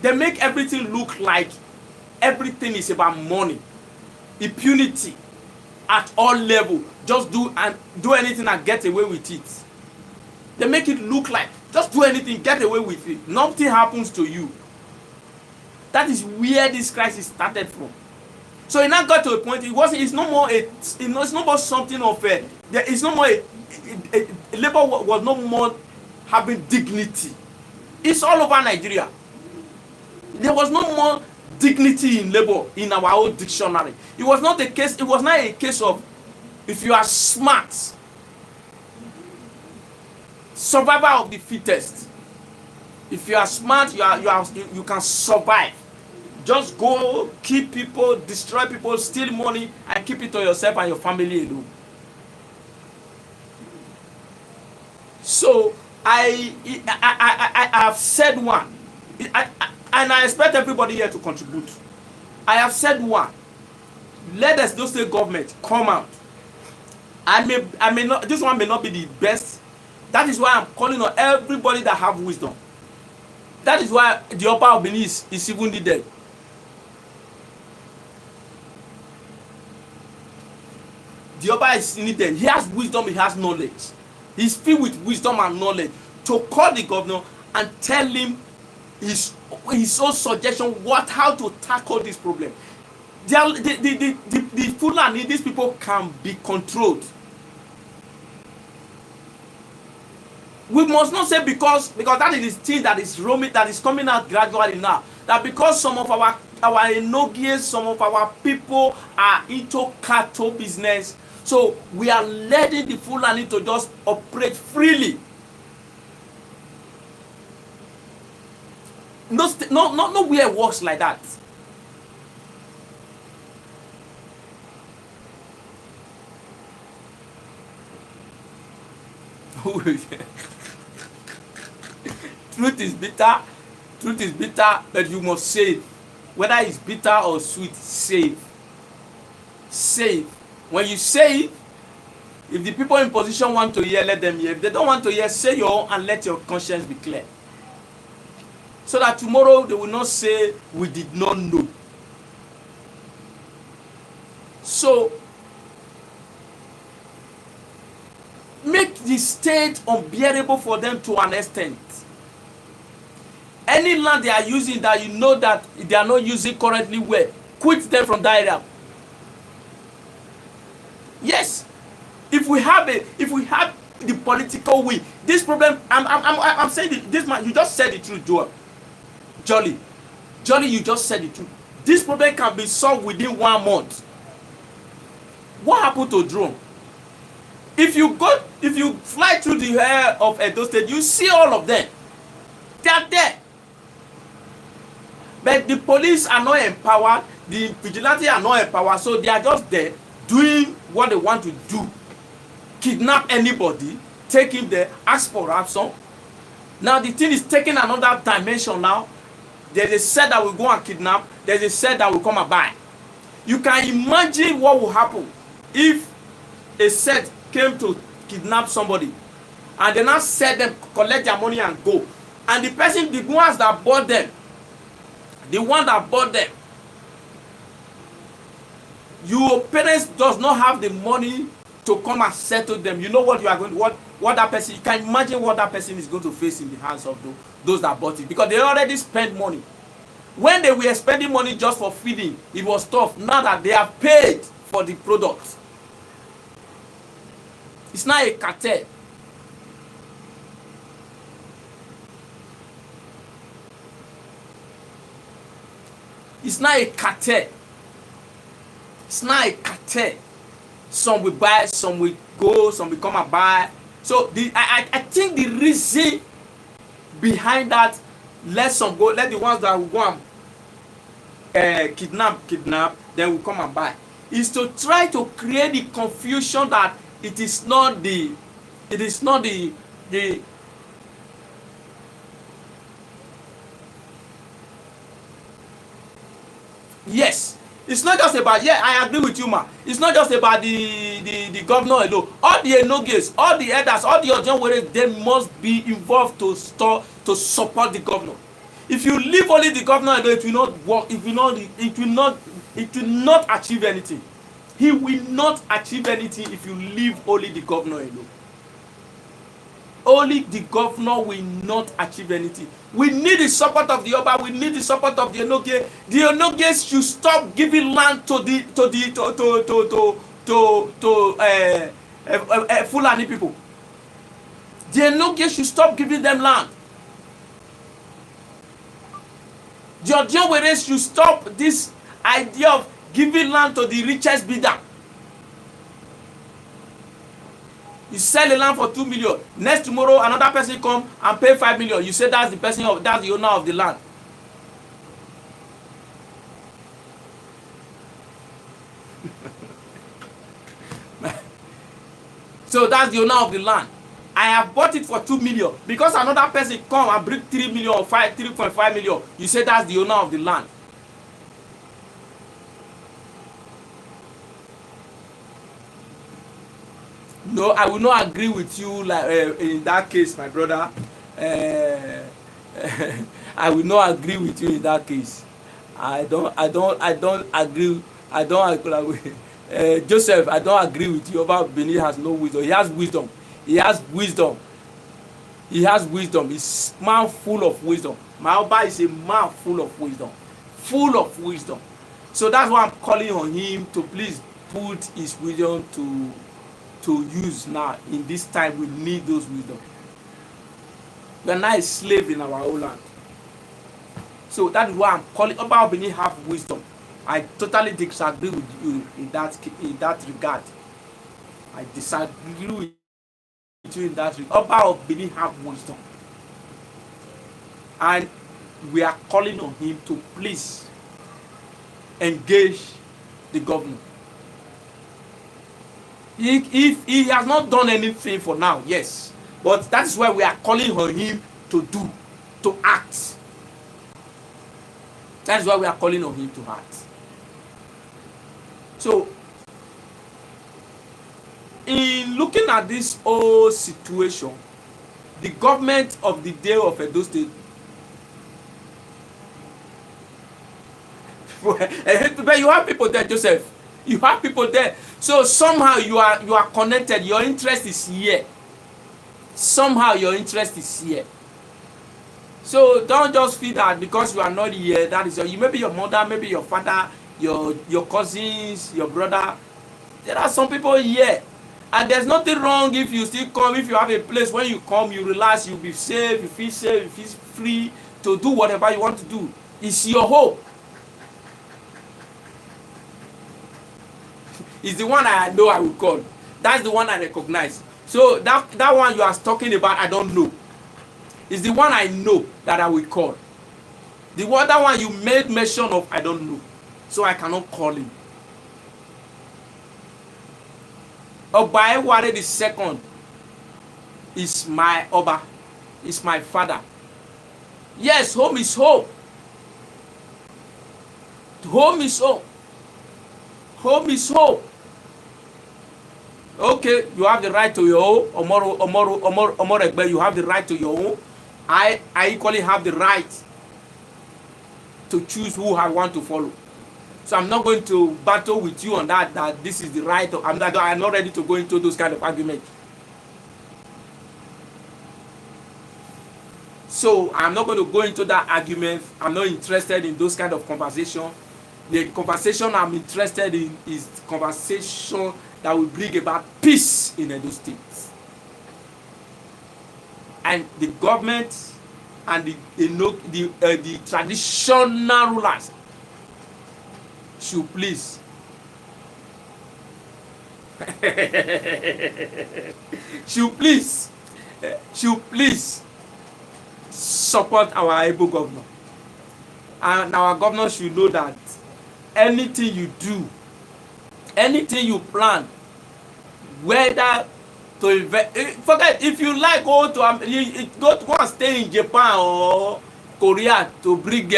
They make everything look like everything is about money, impunity at all levels. Just do anything and get away with it. They make it look like just do anything, get away with it. Nothing happens to you. That is where this crisis started from. So it now got to a point. It's no more something of a. It's no more labor was no more having dignity. It's all over Nigeria. There was no more dignity in labor in our own dictionary. It was not a case. It was not a case of if you are smart, survival of the fittest. If you are smart, you can survive. Just go kill people, destroy people, steal money, and keep it to yourself and your family alone. So I have said one, and I expect everybody here to contribute. I have said one. Let us do state government come out. I may not. This one may not be the best. That is why I'm calling on everybody that have wisdom. That is why the upper of Benin is even needed. The upper is needed. He has wisdom, he has knowledge. He's filled with wisdom and knowledge to call the governor and tell him his own suggestion how to tackle this problem. The Fulani, these people can be controlled. We must not say because that is the thing that is roaming, that is coming out gradually now. That because some of our Enogies, some of our people are into cattle business, so we are letting the Fulani to just operate freely. Nowhere works like that. Truth is bitter, but you must save. Whether it's bitter or sweet, save. When you save, if the people in position want to hear, let them hear. If they don't want to hear, say your own and let your conscience be clear. So that tomorrow they will not say, we did not know. So, make the state unbearable for them to an extent. Any land they are using that you know that they are not using currently well, quit them from that area. Yes, if we have the political will, this problem. I'm saying this man. You just said the truth, Joel. Jolly, you just said the truth. This problem can be solved within 1 month. What happened to drone? If you fly through the air of Edo State, you see all of them. They are there. But the police are not empowered, the vigilantes are not empowered, so they are just there doing what they want to do. Kidnap anybody, take him there, ask for ransom. Now the thing is taking another dimension now. There's a set that will go and kidnap. There's a set that will come and buy. You can imagine what will happen if a set came to kidnap somebody and they now set them, collect their money and go. And the person, the ones that bought them, the one that bought them, your parents does not have the money to come and settle them. You know what you are going to, what that person, you can imagine what that person is going to face in the hands of those that bought it, because they already spent money. When they were spending money just for feeding, it was tough. Now that they have paid for the product, it's not a cartel. It's not a cartel. It's not a cartel. Some will buy, some will go, some will come and buy. So I think the reason behind that, let some go, let the ones that will go and kidnap, then will come and buy, is to try to create the confusion that it is not the yes, it's not just about, yeah, I agree with you, ma. It's not just about the governor alone. All the enoges, all the elders, all the Ojonwere, they must be involved to support the governor. If you leave only the governor alone, it will not work. It will not achieve anything. He will not achieve anything if you leave only the governor alone. Only the governor will not achieve anything. We need the support of the Oba. We need the support of the Enoge. The Enoges should stop giving land to Fulani people. The Enoge should stop giving them land. The Ojonwere should stop this idea of giving land to the richest bidder. You sell a land for 2 million. Next tomorrow, another person come and pay 5 million. You say that's the person that's the owner of the land. So that's the owner of the land. I have bought it for 2 million. Because another person come and bring 3 million or 3.5 million. You say that's the owner of the land. No, I will not agree with you like in that case, my brother. I will not agree with you in that case. I don't agree. I don't agree. Joseph, I don't agree with you about Benin has no wisdom. He has wisdom. He has wisdom. He has wisdom. He's man full of wisdom. My Oba is a man full of wisdom. Full of wisdom. So that's why I'm calling on him to please put his wisdom to use now. In this time, we need those wisdom. We are not a slave in our own land. So that is why I'm calling about Benin have wisdom. I totally disagree with you in that regard. I disagree with you in that regard. About Benin have wisdom. And we are calling on him to please engage the government. If he has not done anything for now, yes. But that's why we are calling on him to act. That is why we are calling on him to act. So, in looking at this whole situation, the government of the day of Edo State, but you have people there, Joseph. You have people there. So somehow you are connected. Your interest is here. Somehow your interest is here. So don't just feel that because you are not here, that is you. Maybe your mother, maybe your father, your cousins, your brother. There are some people here. And there's nothing wrong if you still come, if you have a place when you come, you relax, you'll be safe, you feel free to do whatever you want to do. It's your home. It's the one I know I will call. That's the one I recognize. So that one you are talking about, I don't know. It's the one I know that I will call. The other one you made mention of, I don't know. So I cannot call him. Oba Eware the second is my Oba, is my father. Yes, home is home. Home is home. Home is home. Okay, you have the right to your own. Omorogbe, you have the right to your own. I equally have the right to choose who I want to follow. So I'm not going to battle with you on that this is the right. I'm not ready to go into those kind of arguments. So I'm not going to go into that argument. I'm not interested in those kind of conversation. The conversation I'm interested in is conversation that will bring about peace in Edo State. And the government and the traditional rulers should please should please support our able governor. And our governor should know that anything you do, anything you plan, whether to invest, forget if you like go and stay in Japan or Korea to bring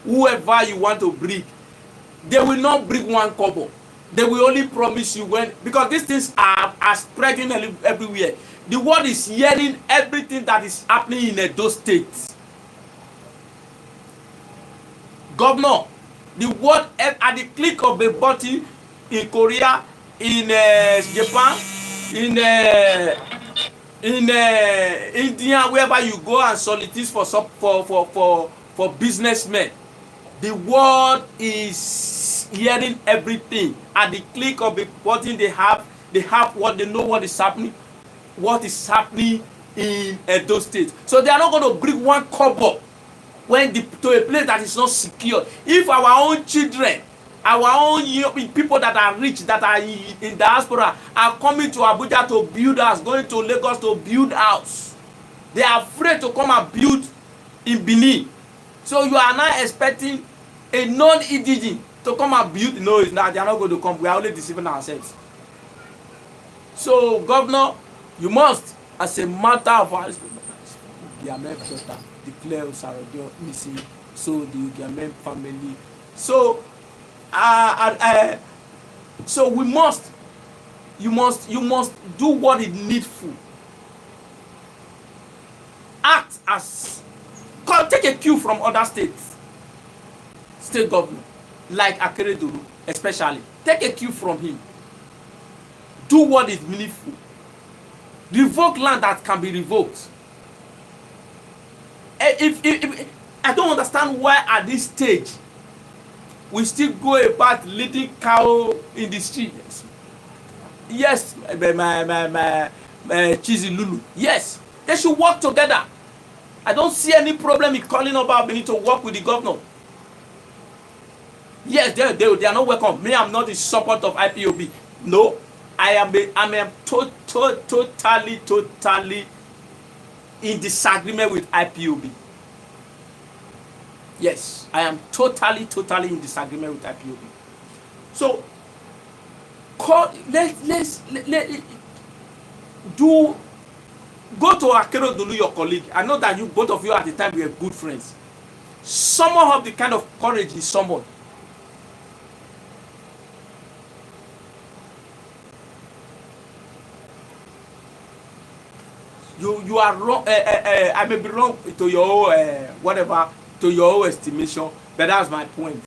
whoever you want to bring. They will not bring one kobo. They will only promise you when, because these things are spreading everywhere. The world is hearing everything that is happening in Edo State. Governor, the world at the click of a button in Korea, in Japan, in India, wherever you go and solicit for businessmen, the world is hearing everything at the click of a button. They have what they know what is happening in Edo State. So they are not going to bring one kobo to a place that is not secure. If our own children, our own people that are rich, that are in diaspora, are coming to Abuja to build house, going to Lagos to build house, they are afraid to come and build in Benin. So you are now expecting a non-indigene to come and build. No, it's not. They are not going to come. We are only deceiving ourselves. So, Governor, you must, as a matter of the American declare Osaradio missing. So the Ugamen family. So, so we must. You must do what is needful. Act as. Take a cue from other states. State government, like Akeredolu, especially. Take a cue from him. Do what is meaningful. Revoke land that can be revoked. If I don't understand why at this stage we still go about leading cow in the streets. Yes, my cheesy Lulu. Yes, they should work together. I don't see any problem in calling about Benin to work with the governor. Yes, they are not welcome. Me, I'm not in support of IPOB. No, I am totally in disagreement with IPOB. Yes, I am totally in disagreement with IPOB. So, let's go to Akeredolu, your colleague. I know that you, both of you at the time, were good friends. Someone have the kind of courage in someone. You are wrong. I may be wrong to your whatever, to your estimation, but that's my point.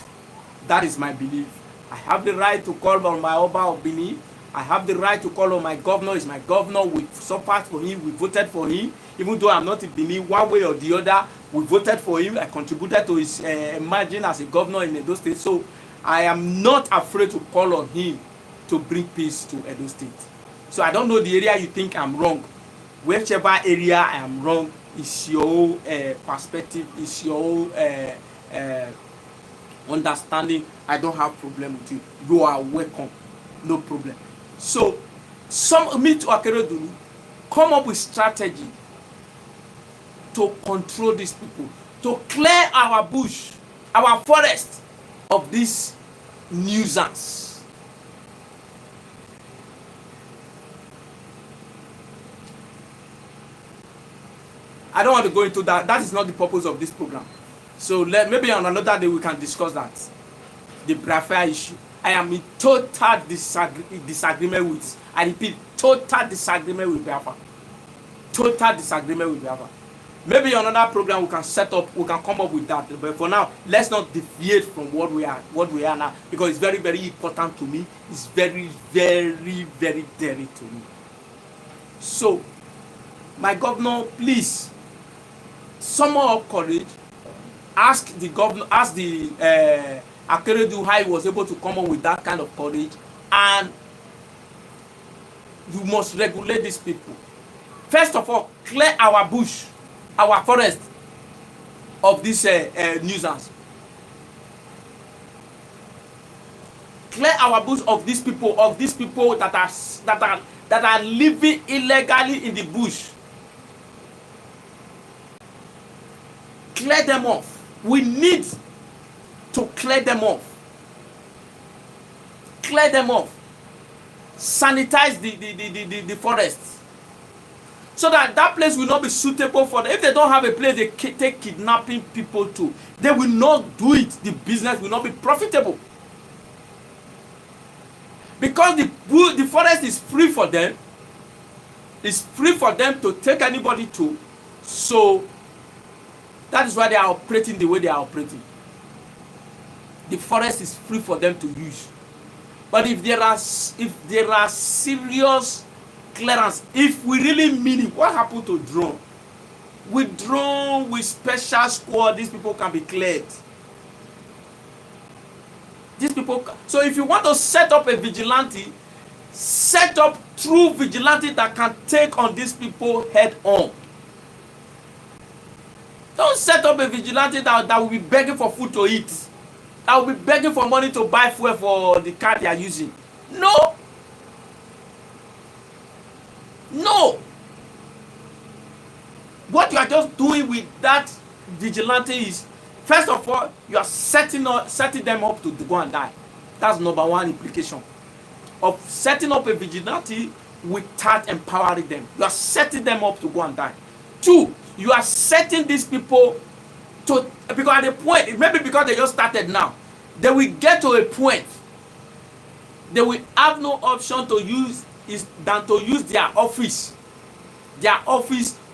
That is my belief. I have the right to call on my Oba of Benin. I have the right to call on my governor. Is my governor. We suffered for him. We voted for him. Even though I'm not in Benin, one way or the other, we voted for him. I contributed to his emerging as a governor in Edo State. So I am not afraid to call on him to bring peace to Edo State. So I don't know the area you think I'm wrong. Whichever area I am wrong is your perspective, is your understanding. I don't have problem with you. You are welcome. No problem. So, me to Akeredolu, come up with strategy to control these people, to clear our bush, our forest of these nuisance. I don't want to go into that. That is not the purpose of this program. So maybe on another day we can discuss that. The Biafra issue. I am in total disagreement with, I repeat, total disagreement with Biafra. Total disagreement with Biafra. Maybe on another program we can set up, we can come up with that. But for now, let's not deviate from what we are now, because it's very, very important to me. It's very, very, very dear to me. So, my governor, please, summon up courage. Ask the governor, ask the Akeredolu how he was able to come up with that kind of courage, and you must regulate these people. First of all, clear our bush, our forest of this nuisance. Clear our bush of these people that are living illegally in the bush. Clear them off. We need to clear them off. Clear them off. Sanitize the forest, so that place will not be suitable for them. If they don't have a place they take kidnapping people to, they will not do it. The business will not be profitable. Because the forest is free for them. It's free for them to take anybody to. So that is why they are operating the way they are operating. The forest is free for them to use. But if there are serious clearance, if we really mean it, what happened to drone? With drone, with special squad, these people can be cleared. These people. So if you want to set up a vigilante, set up true vigilante that can take on these people head on. Don't set up a vigilante that will be begging for food to eat. That will be begging for money to buy fuel for the car they are using. No. No. What you are just doing with that vigilante is, first of all, you are setting them up to go and die. That's number one implication of setting up a vigilante without empowering them. You are setting them up to go and die. Two, you are setting these people to, because at the point, maybe because they just started now, they will get to a point, they will have no option to use than to use their office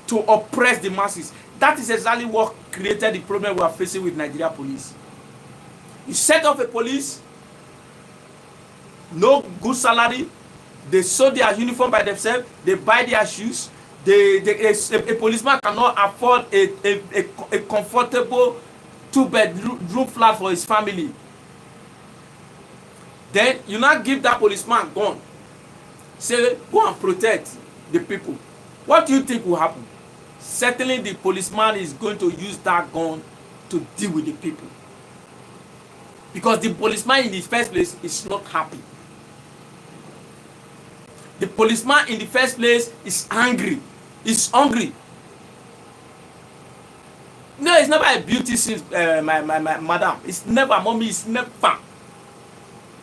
to oppress the masses. That is exactly what created the problem we are facing with Nigeria police. You set up a police, no good salary, they sew their uniform by themselves, they buy their shoes. A policeman cannot afford a comfortable 2-bedroom flat for his family. Then you now give that policeman gun. Say, go and protect the people. What do you think will happen? Certainly the policeman is going to use that gun to deal with the people. Because the policeman in the first place is not happy. The policeman in the first place is angry. Is hungry. No, it's never a beauty since my madam. It's never, mommy, it's never.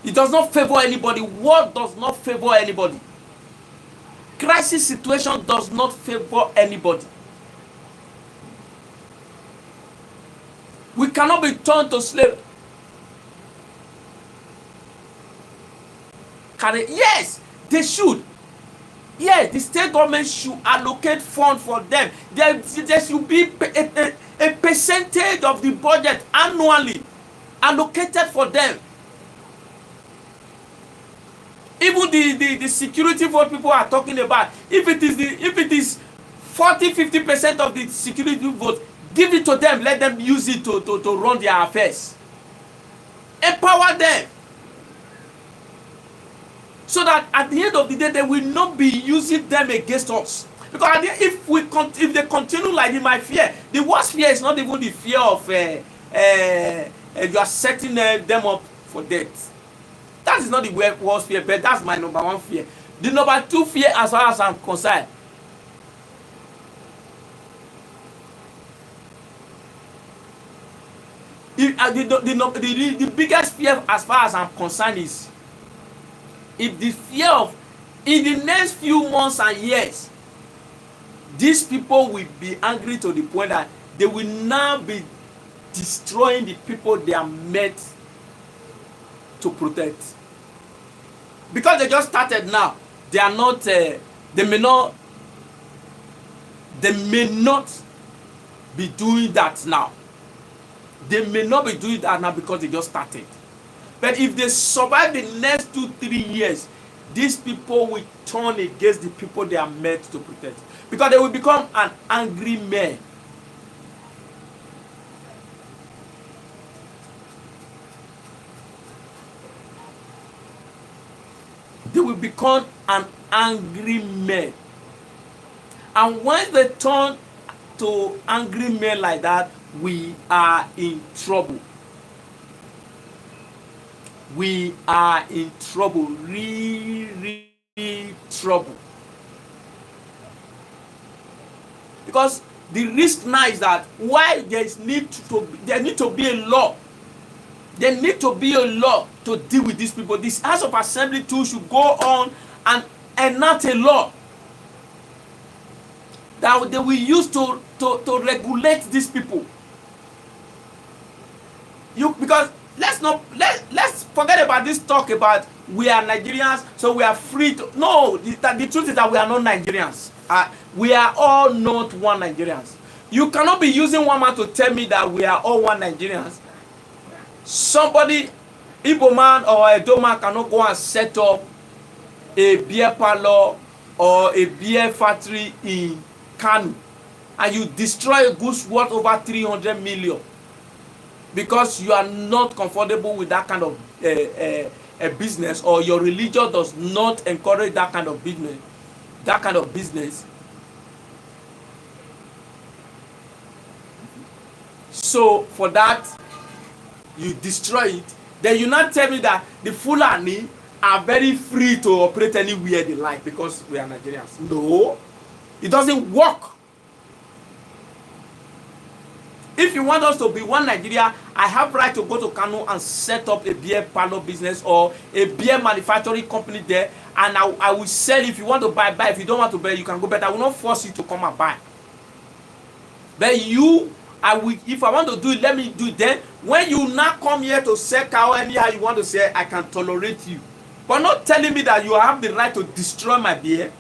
It does not favor anybody. War does not favor anybody. Crisis situation does not favor anybody. We cannot be turned to slave. Yes, they should. Yes, the state government should allocate funds for them. There should be a percentage of the budget annually allocated for them. Even the security vote people are talking about, if it is 40-50% of the security vote, give it to them, let them use it to run their affairs. Empower them. So that at the end of the day, they will not be using them against us. Because if they continue like this, my fear, the worst fear is not even the fear of you are setting them up for death. That is not the worst fear, but that's my number one fear. The number two fear, as far as I'm concerned, The biggest fear as far as I'm concerned is if the fear of in the next few months and years, these people will be angry to the point that they will now be destroying the people they are meant to protect. Because they just started now, they are not, they may not be doing that now. They may not be doing that now because they just started. But if they survive the next 2-3 years, these people will turn against the people they are meant to protect. Because they will become an angry man. They will become an angry man. And when they turn to angry men like that, we are in trouble. We are in trouble, really trouble. Because the risk now is that why there need to be a law. There need to be a law to deal with these people. This House of Assembly too should go on and enact a law that they will use to regulate these people. Because let's forget about this talk about we are Nigerians, so we are free to. No, the truth is that we are not Nigerians. We are all not one Nigerians. You cannot be using one man to tell me that we are all one Nigerians. Somebody, Igbo man or Edo man cannot go and set up a beer parlor or a beer factory in Kano and you destroy a goods worth over 300 million because you are not comfortable with that kind of a business, or your religion does not encourage that kind of business. So for that, you destroy it. Then you not tell me that the Fulani are very free to operate anywhere they like because we are Nigerians. No, it doesn't work. If you want us to be one Nigeria, I have right to go to Kano and set up a beer parlor business or a beer manufacturing company there, and I will sell. If you want to buy. If you don't want to buy, you can go. But I will not force you to come and buy. But if I want to do it, let me do it. Then when you now come here to sell cow anyhow you want to say, I can tolerate you. But not telling me that you have the right to destroy my beer,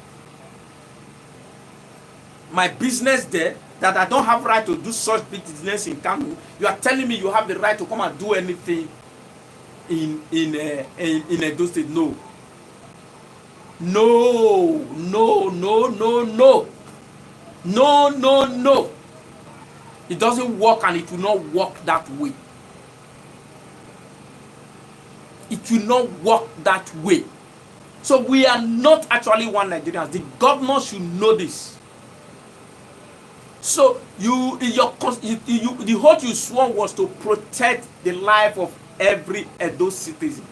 my business there, that I don't have right to do such business in Kano. You are telling me you have the right to come and do anything in Edo State. No. No. It doesn't work, and it will not work that way. It will not work that way. So we are not actually one Nigerians. The governor should know this. So the oath you swore was to protect the life of every Edo citizen.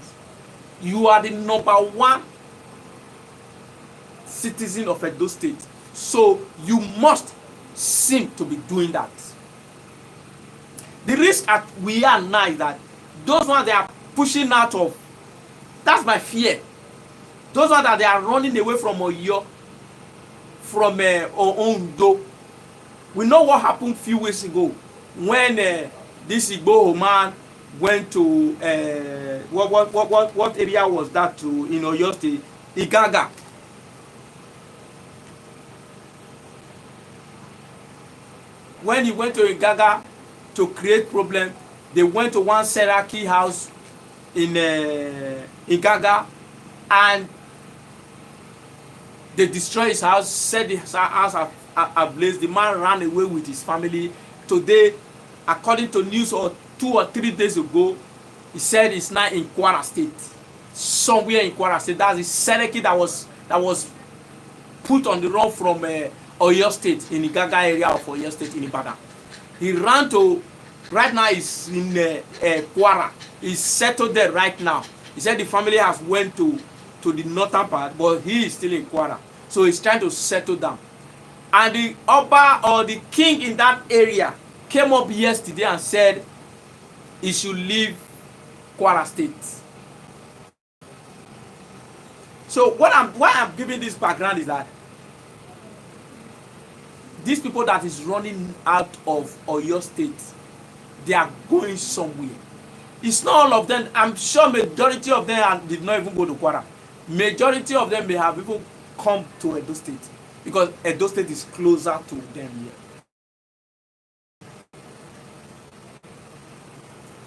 You are the #1 citizen of Edo State. So you must seem to be doing that. The risk that we are now is that those ones they are pushing out of, that's my fear. Those ones that they are running away from Oyo, from Ondo. We know what happened a few weeks ago when this Igbo man went to what area was that to in Oyo State? Igaga. When he went to Igaga to create problem, they went to one Seraki house in Igaga and they destroyed his house, set his house ablaze. The man ran away with his family. Today, according to news 2 or 3 days ago, he said it's now in Kwara State. Somewhere in Kwara State. That's the Seraki that was put on the run from Oyo State, in the Igaga area of Oyo State in Ibadan. He ran to, right now he's in Kwara. He's settled there right now. He said the family has went to the northern part, but he is still in Kwara. So he's trying to settle down. And the Oba or the king in that area came up yesterday and said he should leave Kwara State. So why I'm giving this background is that these people that is running out of Oyo State, they are going somewhere. It's not all of them. I'm sure majority of them did not even go to Kwara. Majority of them may have even come to Edo State because Edo State is closer to them here.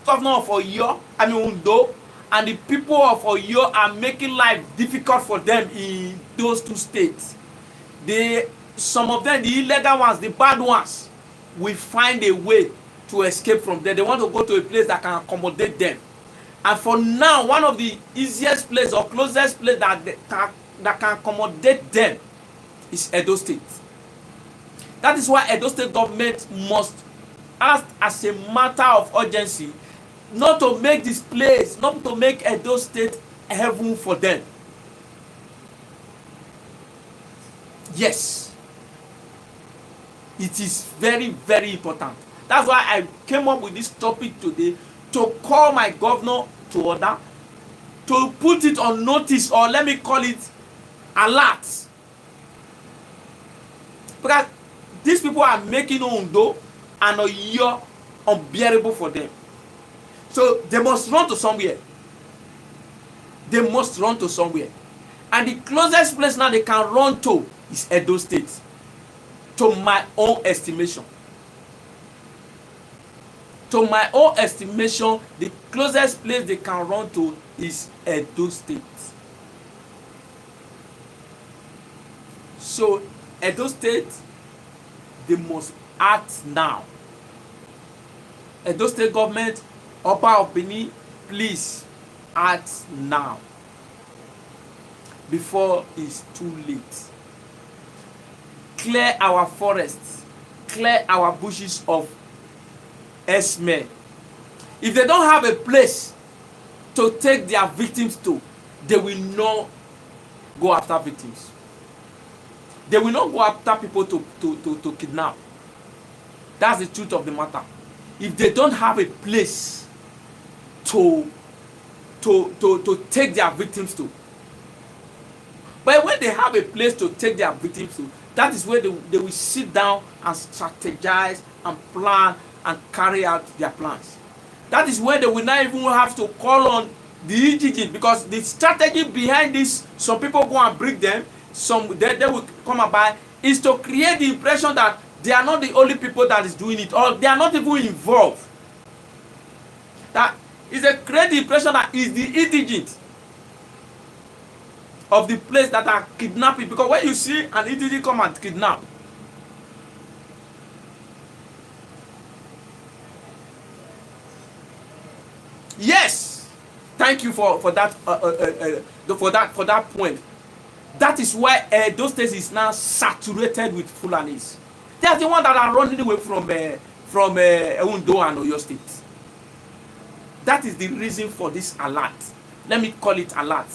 Governor of Oyo, Undo, and the people of Oyo are making life difficult for them in those two states. Some of them, the illegal ones, the bad ones, will find a way to escape from there. They want to go to a place that can accommodate them. And for now, one of the easiest place or closest place that can accommodate them is Edo State. That is why Edo State government must act as a matter of urgency not to make this place, not to make Edo State heaven for them. Yes. It is very, very important. That's why I came up with this topic today, to call my governor to order, to put it on notice, or let me call it alert. Because these people are making Ondo and Oyo unbearable for them. So they must run to somewhere. They must run to somewhere. And the closest place now they can run to is Edo State, to my own estimation. To my own estimation, the closest place they can run to is Edo State. So, Edo State, they must act now. Edo State government, Oba of Benin, please act now, before it's too late. Clear our forests, clear our bushes of Esme. If they don't have a place to take their victims to, they will not go after victims. They will not go after people to kidnap. That's the truth of the matter. If they don't have a place to take their victims to, but when they have a place to take their victims to, that is where they will sit down and strategize and plan and carry out their plans. That is where they will not even have to call on the indigent, because the strategy behind this, some people go and bring them, some they will come and buy, is to create the impression that they are not the only people that is doing it, or they are not even involved. That is a create the impression that is the indigent of the place that are kidnapping, because when you see an indigent come and kidnap, yes, thank you for that for that point. That is why those states is now saturated with Fulanis. They are the ones that are running away from Undo and Oyo State. That is the reason for this alert. Let me call it alert.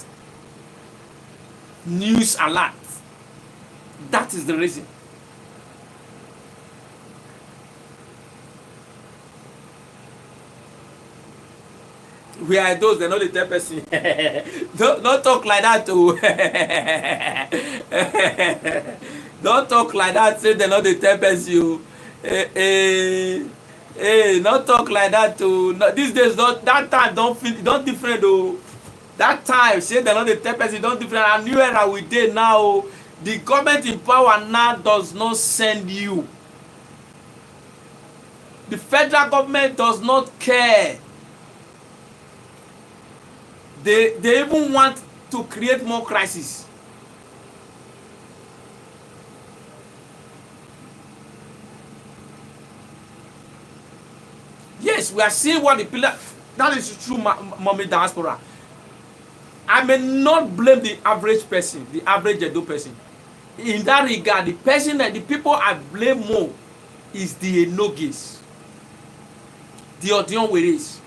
News alert. That is the reason. We are those, they know the 10%. Don't talk like that too. Don't talk like that, say they know the 10%. Don't talk like that too. No, these days, that time don't different though. That time, say they know the 10%, don't different. A new era we did now. The government in power now does not send you. The federal government does not care. They even want to create more crisis. Yes, we are seeing what the pillar. That is true, mommy diaspora. I may not blame the average person, the average Edo person. In that regard, the person that the people I blame more is the Enogis, the Odion Weres.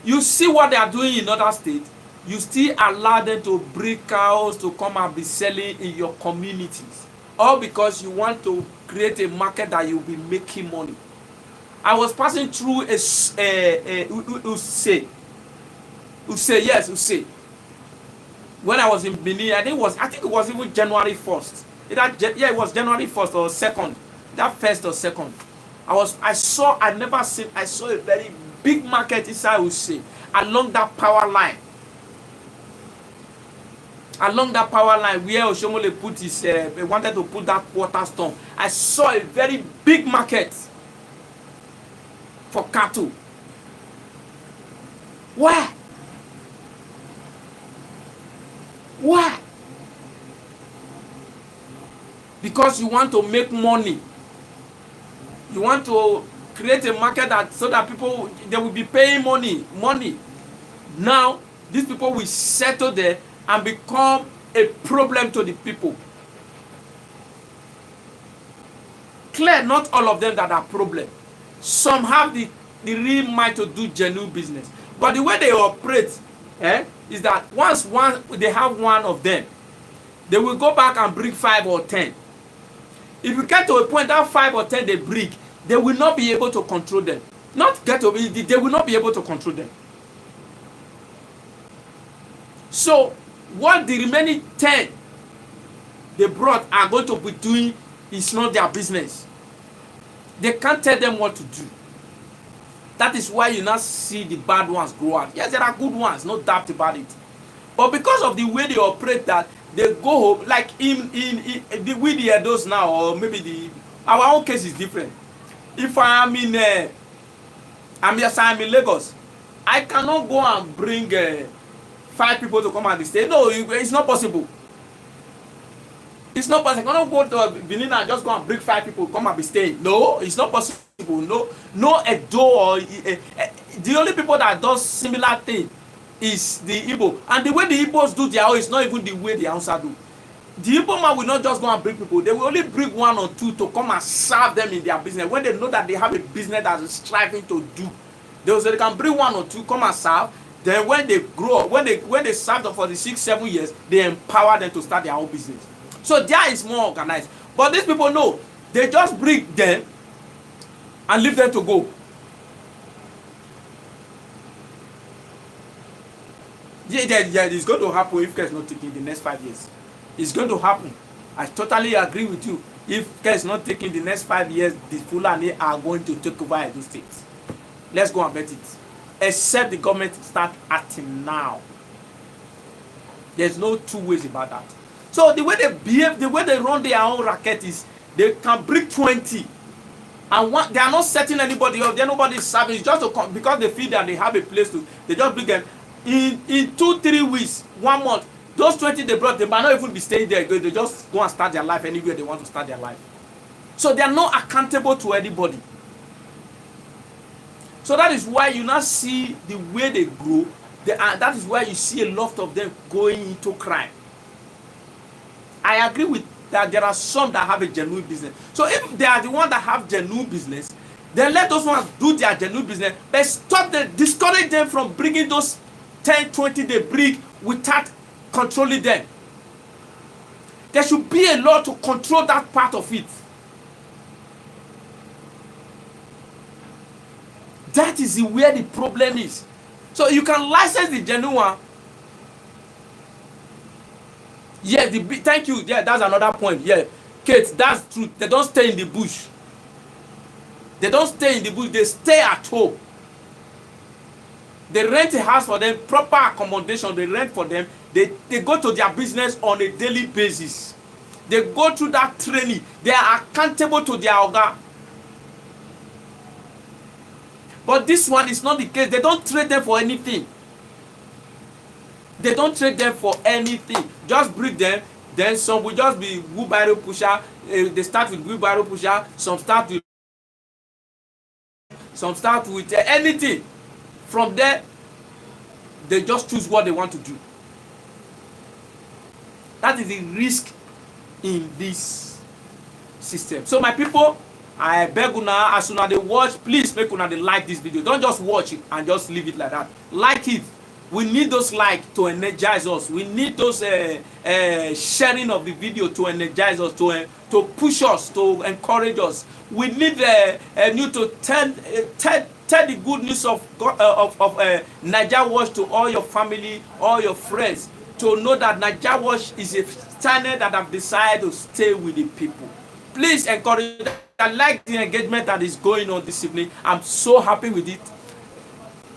You see what they are doing in other states, you still allow them to bring cows to come and be selling in your communities. All because you want to create a market that you'll be making money. I was passing through Use, yes, Use. When I was in Benin, I think it was even January 1st. Yeah, it was January 1st or 2nd. That 1st or 2nd. I saw a very big market inside Use along that power line. Along that power line where Oshomole put his, wanted to put that water storm. I saw a very big market for cattle. Why? Why? Because you want to make money. You want to create a market so that people, they will be paying money. Now, these people will settle there and become a problem to the people. Clear, not all of them that are problem. Some have the real mind to do genuine business. But the way they operate is that once they have one of them, they will go back and bring 5 or 10. If you get to a point that 5 or 10 they bring, they will not be able to control them. They will not be able to control them. So, what the remaining 10 they brought are going to be doing is not their business. They can't tell them what to do. That is why you now see the bad ones grow out. Yes, there are good ones, no doubt about it. But because of the way they operate, that they go home, like with the Edos now, or maybe our own case is different. If I'm in Lagos, I cannot go and bring 5 people to come and stay. No, it's not possible. It's not possible. I cannot go to Benin and just go and bring 5 people come and be staying. No, it's not possible. No Edo or the only people that does similar thing is the Igbo. And the way the Igbos do their own is not even the way the Hausa do. The Igbo man will not just go and bring people. They will only bring 1 or 2 to come and serve them in their business. When they know that they have a business that is striving to do, they can bring 1 or 2, come and serve. Then when they grow up, when they serve them for the 6-7 years, they empower them to start their own business. So there is more organized. But these people know, they just bring them and leave them to go. Yeah, it's going to happen if care is not taken in the next 5 years. It's going to happen. I totally agree with you. If care is not taken in the next 5 years, the Fulani are going to take over the states. Let's go and bet it. Except the government start acting now. There's no 2 ways about that. So the way they behave, the way they run their own racket is they can bring 20. And they are not setting anybody up. Nobody is serving. It's just because they feel that they have a place to. They just bring them. In 2-3 weeks, 1 month, those 20 they brought, they might not even be staying there. They just go and start their life anywhere they want to start their life. So they are not accountable to anybody. So that is why you now see the way they grow. That is why you see a lot of them going into crime. I agree with that. There are some that have a genuine business. So if they are the ones that have genuine business, then let those ones do their genuine business. But stop them, discourage them from bringing those 10, 20 they bring without controlling them. There should be a law to control that part of it. That is where the problem is. So you can license the genuine one. Yeah, thank you. Yeah, that's another point. Yeah, Kate, that's true. They don't stay in the bush. They don't stay in the bush. They stay at home. They rent a house for them, proper accommodation. They rent for them. They go to their business on a daily basis. They go through that training. They are accountable to their organ. But this one is not the case. They don't trade them for anything. They don't trade them for anything. Just bring them. Then some will just be wheelbarrow pusher. They start with wheelbarrow pusher. Some start with anything. From there, they just choose what they want to do. That is the risk in this system. So my people, I beg una, as soon as they watch, please make una they like this video. Don't just watch it and just leave it like that. Like it. We need those likes to energize us. We need those sharing of the video to energize us, to to push us, to encourage us. We need you to tell the good news of NIGERIAN Watch to all your family, all your friends, to know that NIGERIAN Watch is a channel that have decided to stay with the people. Please encourage. I like the engagement that is going on this evening. I'm so happy with it.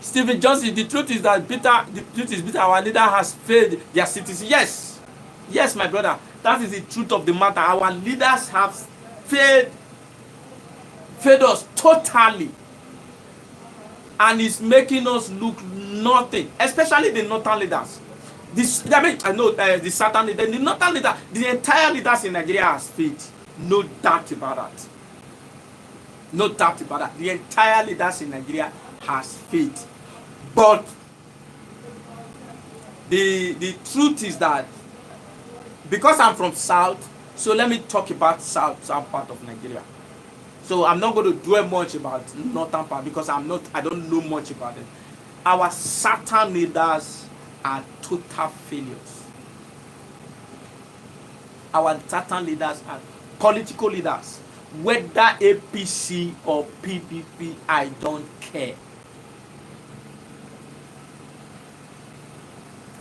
Stephen Johnson, the truth is bitter. Our leader has failed their citizens. Yes, my brother. That is the truth of the matter. Our leaders have failed us totally, and it's making us look nothing. Especially the northern leaders. The southern leaders, the northern leaders, the entire leaders in Nigeria has failed. No doubt about that. No doubt about that. The entire leaders in Nigeria has failed. But the truth is that, because I'm from South, so let me talk about South part of Nigeria. So I'm not going to dwell much about northern part because I don't know much about it. Our southern leaders are total failures. Our southern leaders are political leaders, whether APC or PDP, I don't care.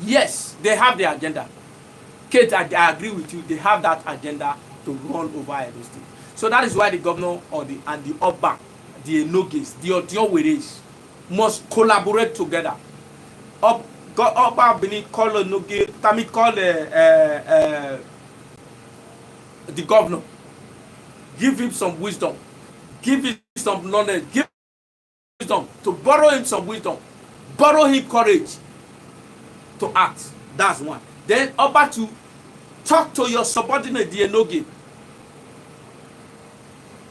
Yes, they have the agenda. Kate, I agree with you. They have that agenda to run over everything. So that is why the governor and the Oba, the Enoges, the Odioweres must collaborate together. Oba Bini call Enoge, Tami call the governor. Give him some wisdom. Give him some knowledge. Give him wisdom. To borrow him some wisdom. Borrow him courage to act. That's one. Then Oba to talk to your subordinate, the Enoge,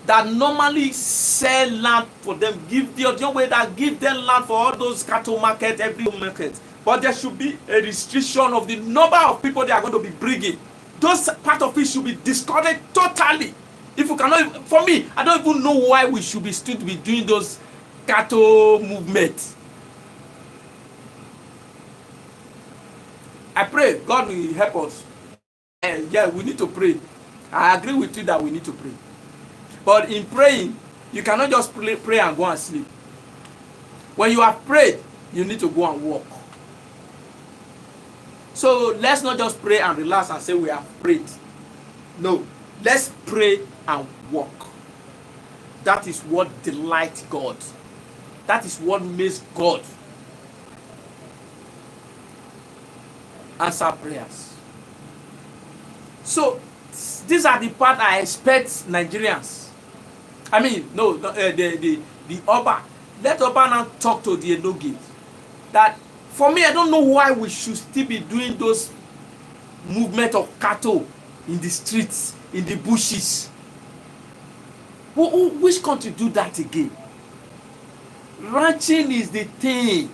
that normally sell land for them. Give the other way that give them land for all those cattle market, every market. But there should be a restriction of the number of people they are going to be bringing. Those part of it should be discarded totally. If you cannot, for me, I don't even know why we should be still be doing those cattle movements. I pray God will help us. Yeah, we need to pray. I agree with you that we need to pray. But in praying, you cannot just pray and go and sleep. When you have prayed, you need to go and walk. So let's not just pray and relax and say we have prayed. No, let's pray and walk. That is what delights God. That is what makes God answer prayers. So these are the part I expect Nigerians. I mean, no, the Oba. Let Oba now talk to the Enoge. That for me, I don't know why we should still be doing those movement of cattle in the streets, in the bushes. Which country do that again? Ranching is the thing.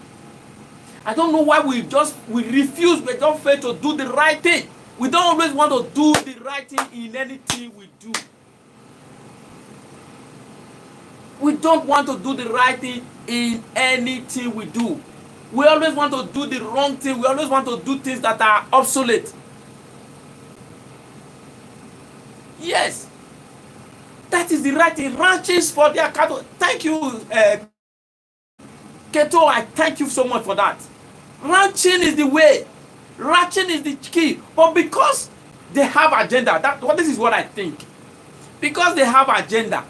I don't know why we refuse, we don't fail to do the right thing. We don't always want to do the right thing in anything we do. We don't want to do the right thing in anything we do. We always want to do the wrong thing. We always want to do things that are obsolete. Yes. That is the right thing. Ranches for their cattle. Thank you, Keto. I thank you so much for that. Ranching is the way. Ranching is the key. But because they have agenda, this is what I think. Because they have agenda.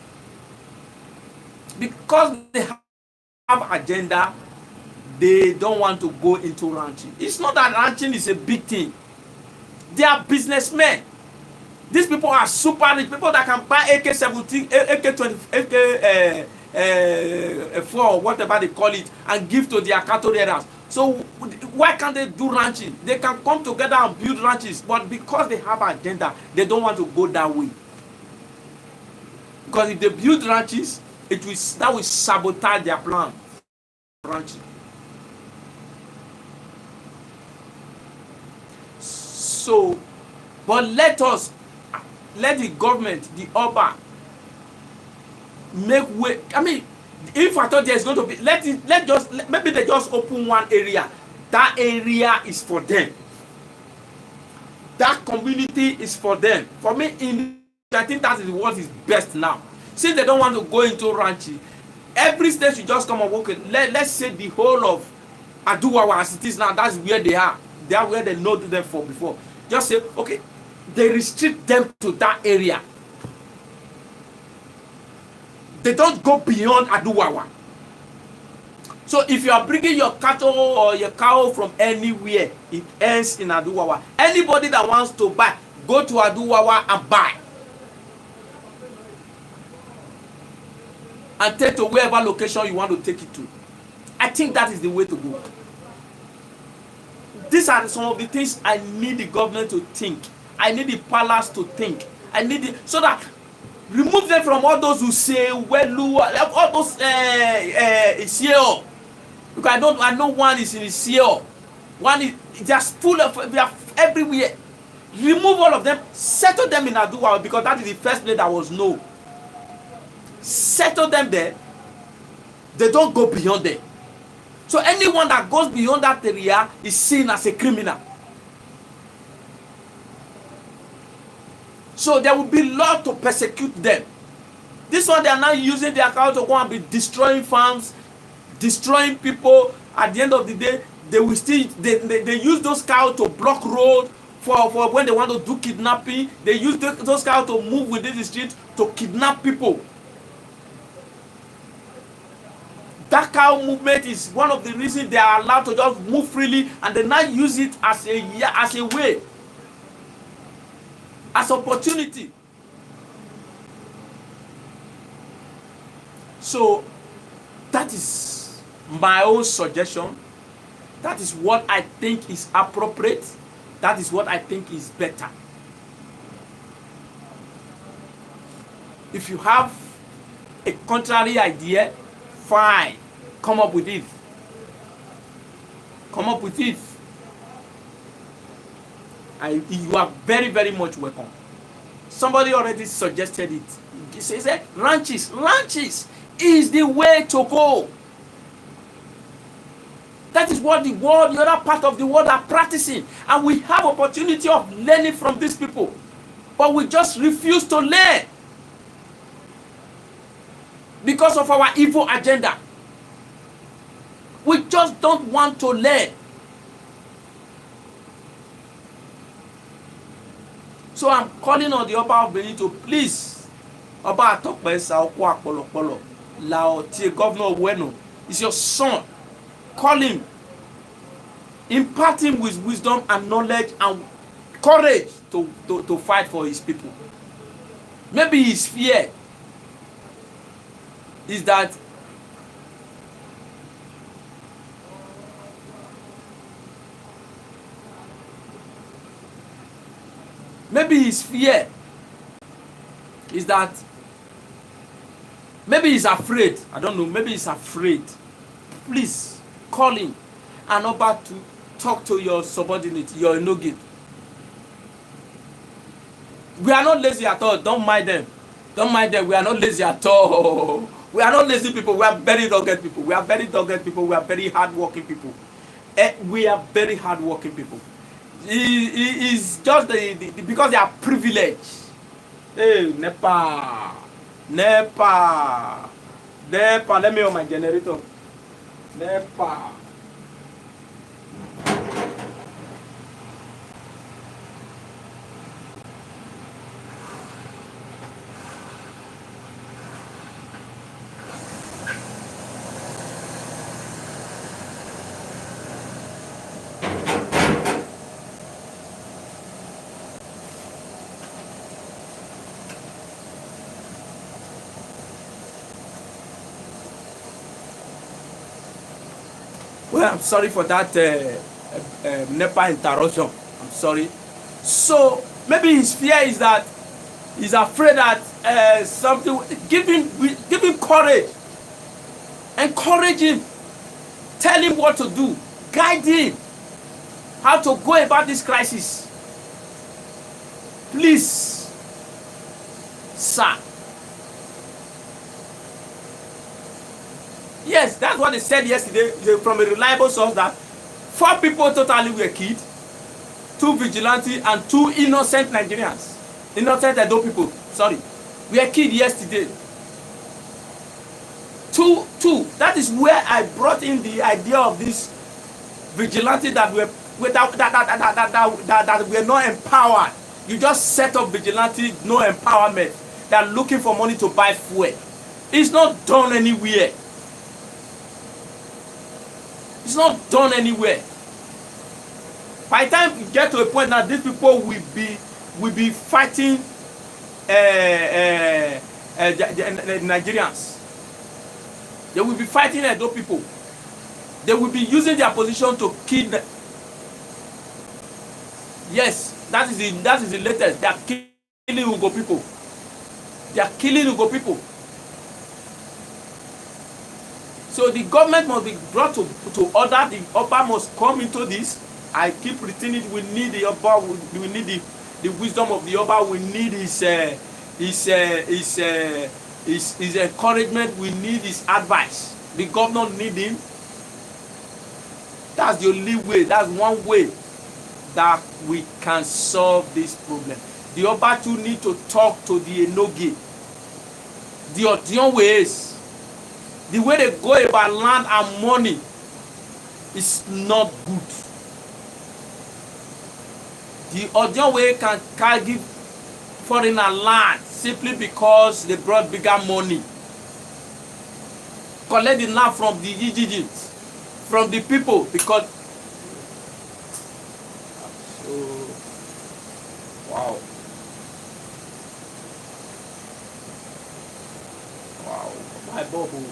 Because they have agenda, they don't want to go into ranching. It's not that ranching is a big thing. They are businessmen. These people are super rich. People that can buy AK-17, AK-20, AK-4, whatever they call it, and give to their cattle raiders. So why can't they do ranching? They can come together and build ranches, but because they have agenda, they don't want to go that way. Because if they build ranches, that will sabotage their plan. Ranching. So, but let the government, the Oba, make way. I mean, if I thought there's going to be, maybe they just open one area. That area is for them. That community is for them. For me, in I think that is what is best now. Since they don't want to go into ranching, every state should just come and work. Let's say the whole of Aduwawa as it is now, that's where they are. They are where they know them for before. Just say, okay, they restrict them to that area. They don't go beyond Aduwawa. So if you are bringing your cattle or your cow from anywhere, it ends in Aduwawa. Anybody that wants to buy, go to Aduwawa and buy. And take to wherever location you want to take it to. I think that is the way to go. These are some of the things I need the government to think. I need the palace to think. I need it so that remove them from all those who say, well, all those Isieo. Because I know one is in Isieo. One is just full of, they are everywhere. Remove all of them, settle them in Aduwawa, because that is the first place that was known. Settle them there. They don't go beyond there. So anyone that goes beyond that area is seen as a criminal. So there will be law to persecute them. This one, they are now using their cow to go and be destroying farms, destroying people. At the end of the day, they will still they use those cows to block road for when they want to do kidnapping. They use those cows to move within the street to kidnap people. That cow movement is one of the reasons they are allowed to just move freely, and they now use it as a way, as opportunity. So that is my own suggestion. That is what I think is appropriate. That is what I think is better. If you have a contrary idea, fine, come up with it. Come up with it. You are very, very much welcome. Somebody already suggested it. He said, ranches is the way to go. That is what the world, the other part of the world are practicing. And we have opportunity of learning from these people. But we just refuse to learn. Because of our evil agenda. We just don't want to learn. So I'm calling on the Oba of Benin to please, Oba Atokpesa Okwa Akpolokpolo, Lao Tie Governor Weno, is your son. Call him. Impart him with wisdom and knowledge and courage to fight for his people. Maybe his fear is that maybe he's afraid. I don't know. Maybe he's afraid. Please call him and Oba to talk to your subordinate, your Enogate. We are not lazy at all. Don't mind them. Don't mind them. We are not lazy at all. We are not lazy people. We are very dogged people. We are very dogged people. We are very hardworking people. We are very hardworking people. It's just because they are privileged. Hey, NEPA. Let me on my generator. NEPA. Well, I'm sorry for that NEPA interruption. I'm sorry. So maybe his fear is that he's afraid that something. Give him courage. Encourage him. Tell him what to do. Guide him. How to go about this crisis. Please, sir. Yes, that's what they said yesterday from a reliable source, that 4 people totally were killed, 2 vigilantes and 2 innocent Nigerians, innocent Edo people. sorry, were killed yesterday. Two. That is where I brought in the idea of this vigilante that were that were not empowered. You just set up vigilante, no empowerment. They are looking for money to buy fuel. It's not done anywhere. It's not done anywhere. By the time you get to a point that these people will be fighting the Nigerians. They will be fighting Edo people. They will be using their position to kill them. Yes, that is the latest. They are killing Ugo people. They are killing Ugo people. So the government must be brought to order. The Oba must come into this. I keep repeating it. We need the Oba. We need the wisdom of the Oba. We need his encouragement. We need his advice. The governor need him. That's the only way. That's one way that we can solve this problem. The Oba too need to talk to the Enoge. The Odion ways, the way they go about land and money is not good. The Odion way can give foreigner land simply because they brought bigger money. Collect the land from the Egyptians, from the people, because wow. My bubble.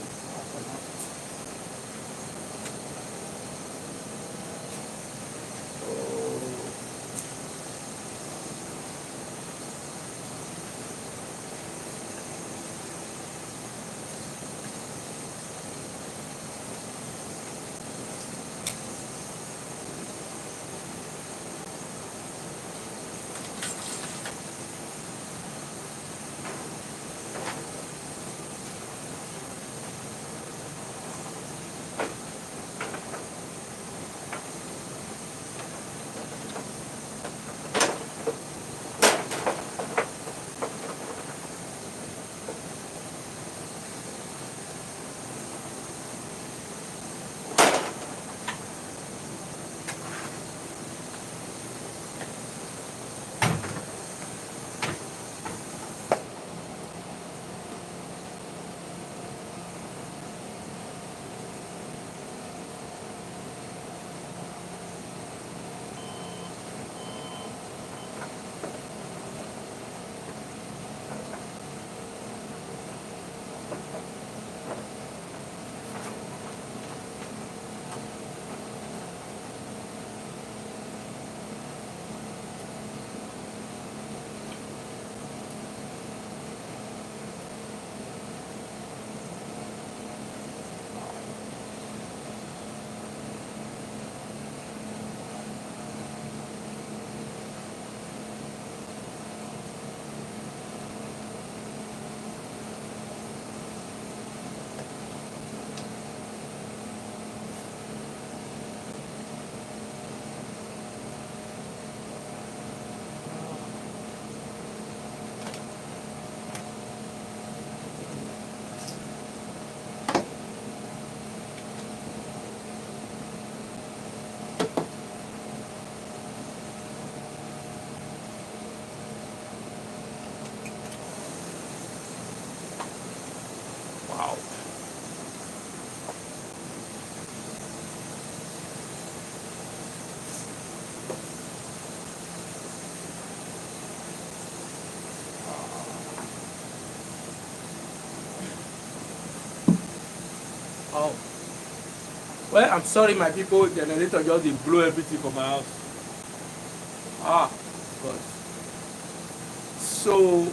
Oh. Well, I'm sorry, my people. Generator just blew everything from my house. Ah, God. So,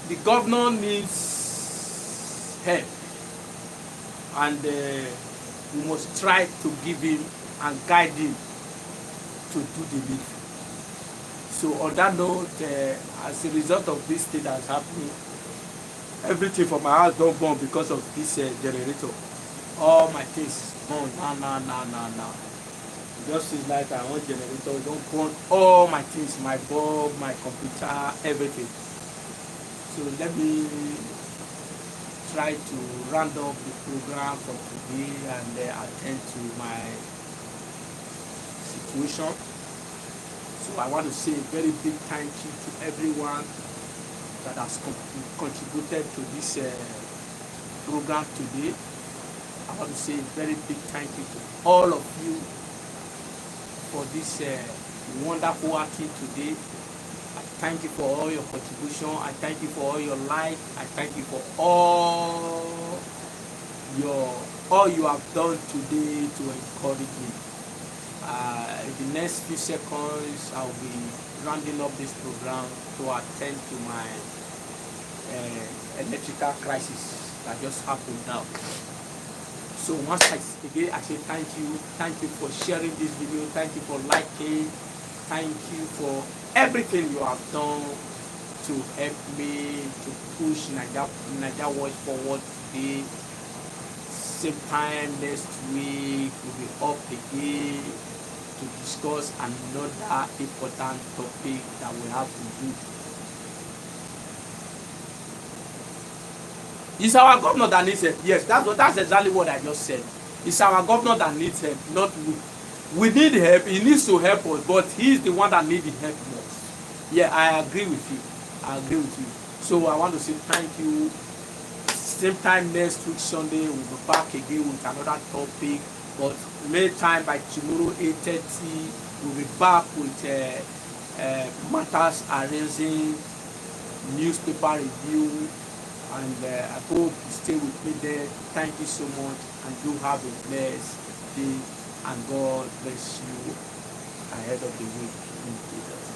the governor needs help. And we must try to give him and guide him to do the needful. So, on that note, as a result of this thing that's happening, everything from my house don't burn because of this generator. All my things burn. Now. Just feels like I want generator, don't burn all my things, my bulb, my computer, everything. So let me try to round up the program for today and attend to my situation. So I want to say a very big thank you to everyone that has contributed to this program today. I want to say a very big thank you to all of you for this wonderful outing today. I thank you for all your contribution. I thank you for all your like. I thank you for all you have done today to encourage me. In the next few seconds, I'll be rounding up this program to attend to my electrical crisis that just happened now. So once again, I say thank you for sharing this video, thank you for liking, thank you for everything you have done to help me to push NIGERIAN Watch forward today. Same time next week we'll be up again to discuss another important topic that we have to do. It's our governor that needs help. Yes, that's exactly what I just said. It's our governor that needs help, not we. We need help. He needs to help us, but he's the one that needs the help most. Yeah, I agree with you. I agree with you. So I want to say thank you. Same time next week Sunday we'll be back again with another topic. But meantime by tomorrow 8:30 we'll be back with matters arranging, newspaper review. And I hope you stay with me there. Thank you so much, and do have a blessed day, and God bless you ahead of the week in Jesus.